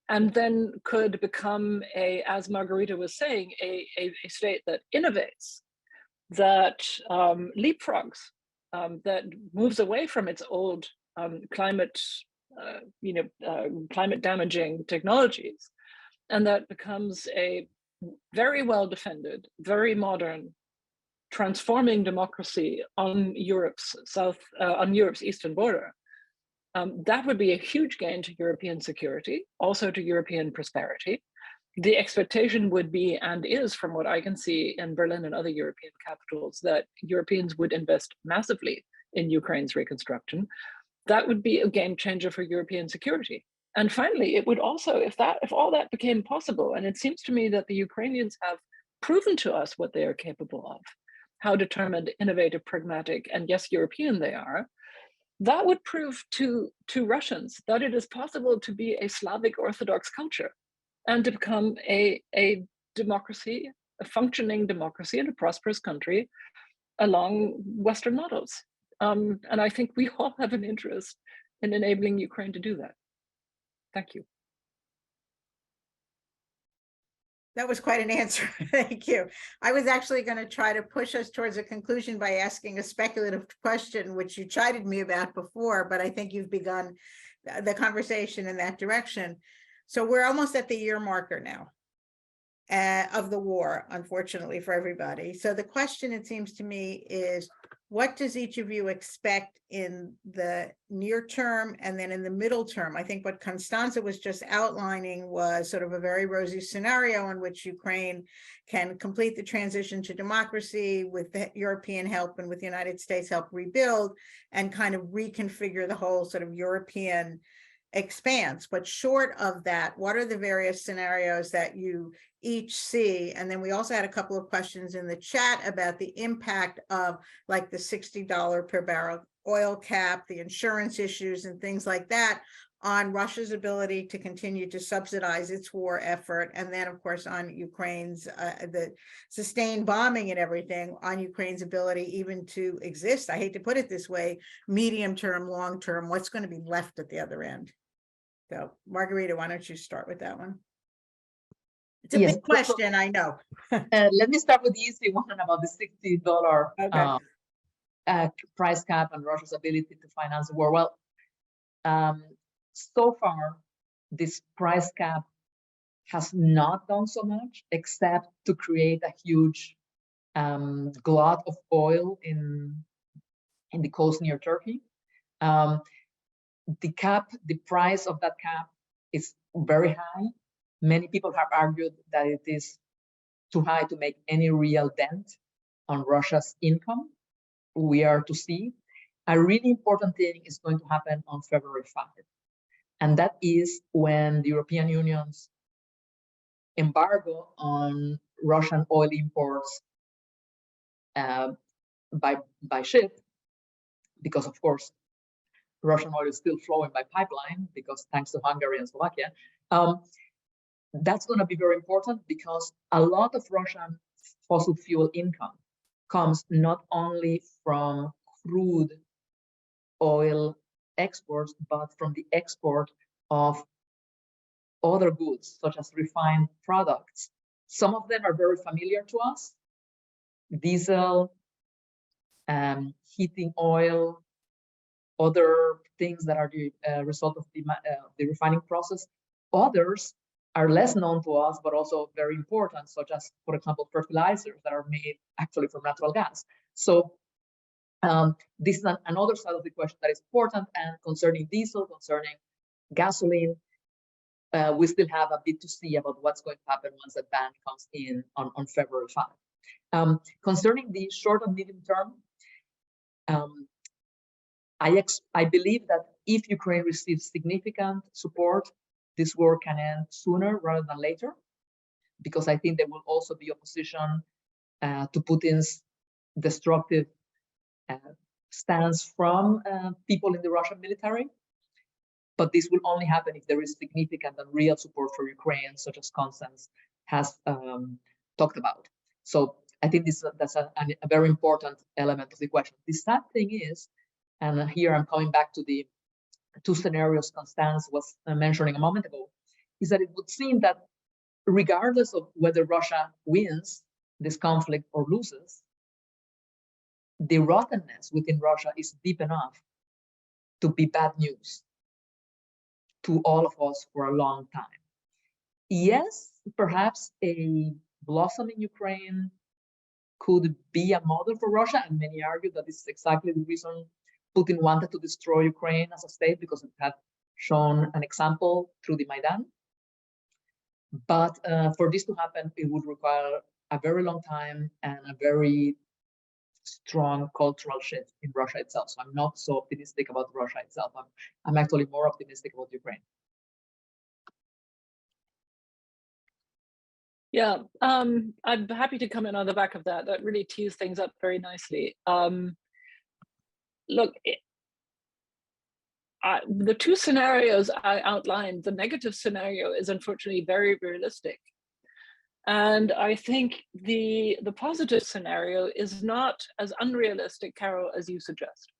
then could become as Margarita was saying, a state that innovates, that leapfrogs, that moves away from its old climate damaging technologies, and that becomes a very well defended, very modern, transforming democracy on Europe's eastern border. That would be a huge gain to European security, also to European prosperity. The expectation would be, and is from what I can see in Berlin and other European capitals, that Europeans would invest massively in Ukraine's reconstruction. That would be a game changer for European security. And finally, it would also, if all that became possible, and it seems to me that the Ukrainians have proven to us what they are capable of, how determined, innovative, pragmatic, and yes, European they are, that would prove to Russians that it is possible to be a Slavic Orthodox culture and to become a democracy, a functioning democracy and a prosperous country along Western models. And I think we all have an interest in enabling Ukraine to do that. Thank you. That was quite an answer. Thank you. I was actually going to try to push us towards a conclusion by asking a speculative question, which you chided me about before, but I think you've begun the conversation in that direction. So we're almost at the year marker now of the war, unfortunately for everybody. So the question, it seems to me, is what does each of you expect in the near term and then in the middle term? I think what Constanze was just outlining was sort of a very rosy scenario in which Ukraine can complete the transition to democracy with the European help and with the United States help rebuild and kind of reconfigure the whole sort of European expanse. But short of that, what are the various scenarios that you each see? And then we also had a couple of questions in the chat about the impact of like the $60 per barrel oil cap, the insurance issues and things like that on Russia's ability to continue to subsidize its war effort, and then, of course, on Ukraine's the sustained bombing and everything, on Ukraine's ability even to exist. I hate to put it this way, medium term, long term, what's going to be left at the other end? So, Margarita, why don't you start with that one? It's a Yes, big question, I know. let me start with the easy one about the $60 Okay. price cap and Russia's ability to finance the war. Well, so far, this price cap has not done so much except to create a huge glut of oil in the coast near Turkey. The price of that cap is very high. Many people have argued that it is too high to make any real dent on Russia's income. We are to see. A really important thing is going to happen on February 5. And that is when the European Union's embargo on Russian oil imports by ship, because of course, Russian oil is still flowing by pipeline because thanks to Hungary and Slovakia, that's going to be very important because a lot of Russian fossil fuel income comes not only from crude oil exports, but from the export of other goods, such as refined products. Some of them are very familiar to us: diesel, heating oil, other things that are the result of the refining process. Others are less known to us, but also very important, such as, for example, fertilizers that are made actually from natural gas. So this is another side of the question that is important. And concerning diesel, concerning gasoline, we still have a bit to see about what's going to happen once that ban comes in on February 5. Concerning the short and medium term, I believe that if Ukraine receives significant support, this war can end sooner rather than later, because I think there will also be opposition to Putin's destructive stance from people in the Russian military. But this will only happen if there is significant and real support for Ukraine, such as Constanze has talked about. So I think that's a very important element of the question. The sad thing is, and here I'm coming back to the two scenarios Constanze was mentioning a moment ago, is that it would seem that regardless of whether Russia wins this conflict or loses, the rottenness within Russia is deep enough to be bad news to all of us for a long time. Yes, perhaps a blossoming Ukraine could be a model for Russia, and many argue that this is exactly the reason Putin wanted to destroy Ukraine as a state, because it had shown an example through the Maidan. But for this to happen, it would require a very long time and a very strong cultural shift in Russia itself. So I'm not so optimistic about Russia itself. I'm actually more optimistic about Ukraine. Yeah, I'm happy to come in on the back of that. That really tees things up very nicely. Look, the two scenarios I outlined, the negative scenario is unfortunately very realistic. And I think the positive scenario is not as unrealistic, Carol, as you suggest.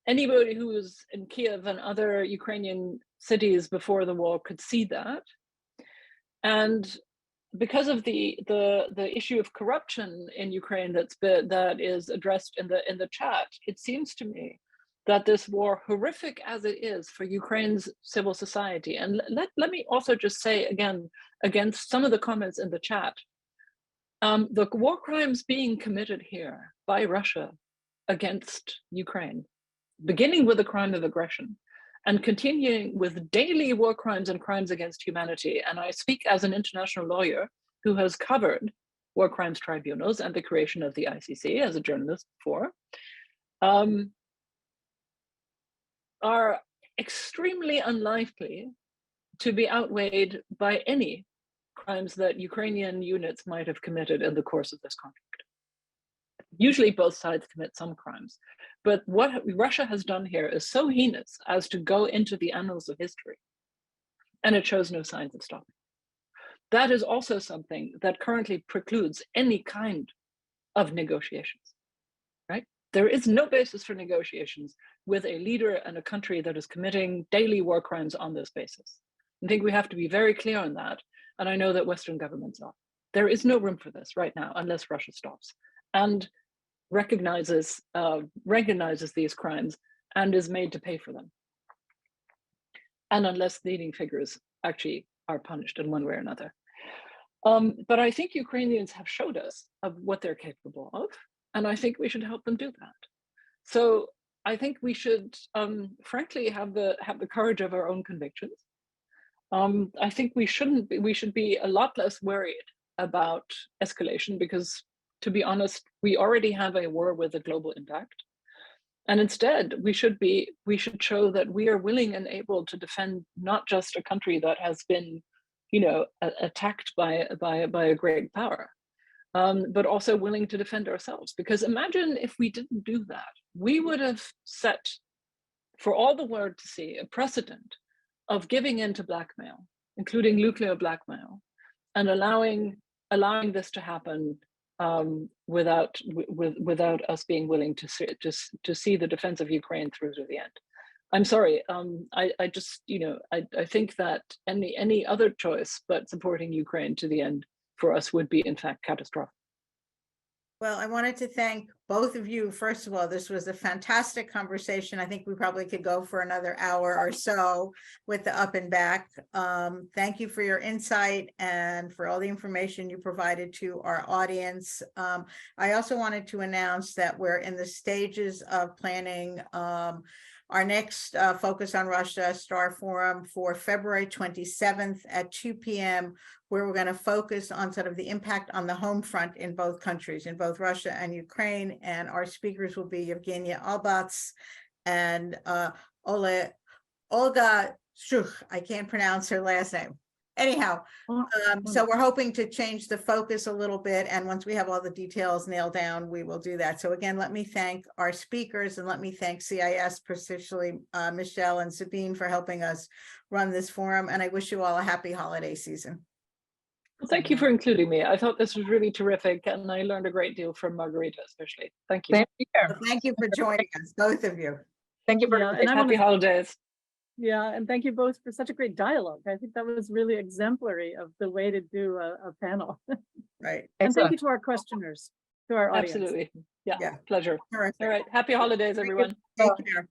Anybody who was in Kiev and other Ukrainian cities before the war could see that. And because of the issue of corruption in Ukraine that is addressed in the chat, it seems to me that this war, horrific as it is for Ukraine's civil society, and let me also just say again, against some of the comments in the chat, the war crimes being committed here by Russia against Ukraine, beginning with the crime of aggression and continuing with daily war crimes and crimes against humanity. And I speak as an international lawyer who has covered war crimes tribunals and the creation of the ICC as a journalist before, are extremely unlikely to be outweighed by any crimes that Ukrainian units might have committed in the course of this conflict. Usually both sides commit some crimes. But what Russia has done here is so heinous as to go into the annals of history. And it shows no signs of stopping. That is also something that currently precludes any kind of negotiations, right? There is no basis for negotiations with a leader and a country that is committing daily war crimes on this basis. I think we have to be very clear on that. And I know that Western governments are. There is no room for this right now unless Russia stops and recognizes these crimes and is made to pay for them. And unless leading figures actually are punished in one way or another. But I think Ukrainians have showed us of what they're capable of, and I think we should help them do that. So I think we should, frankly, have the courage of our own convictions. I think we should be a lot less worried about escalation because, to be honest, we already have a war with a global impact. And instead, we should show that we are willing and able to defend not just a country that has been, attacked by a great power, but also willing to defend ourselves. Because imagine if we didn't do that, we would have set, for all the world to see, a precedent of giving in to blackmail, including nuclear blackmail, and allowing this to happen without us being willing to see the defense of Ukraine through to the end. I'm sorry. I just, I think that any other choice but supporting Ukraine to the end for us would be in fact catastrophic. Well, I wanted to thank both of you. First of all, this was a fantastic conversation. I think we probably could go for another hour or so with the up and back. Thank you for your insight and for all the information you provided to our audience. I also wanted to announce that we're in the stages of planning our next Focus on Russia Starr Forum for February 27th at 2 p.m., where we're going to focus on sort of the impact on the home front in both countries, in both Russia and Ukraine. And our speakers will be Evgenia Albats and Olga Shuch. I can't pronounce her last name. Anyhow, so we're hoping to change the focus a little bit. And once we have all the details nailed down, we will do that. So again, let me thank our speakers and let me thank CIS, particularly Michelle and Sabine, for helping us run this forum. And I wish you all a happy holiday season. Well, thank you for including me. I thought this was really terrific, and I learned a great deal from Margarita, especially. Thank you. Well, thank you for joining us, both of you. Thank you for happy holidays. Yeah, and thank you both for such a great dialogue. I think that was really exemplary of the way to do a panel. Right. And thank you to our questioners, to our audience. Absolutely. Yeah, Yeah. pleasure. All right. All right. Happy holidays, everyone. Take care.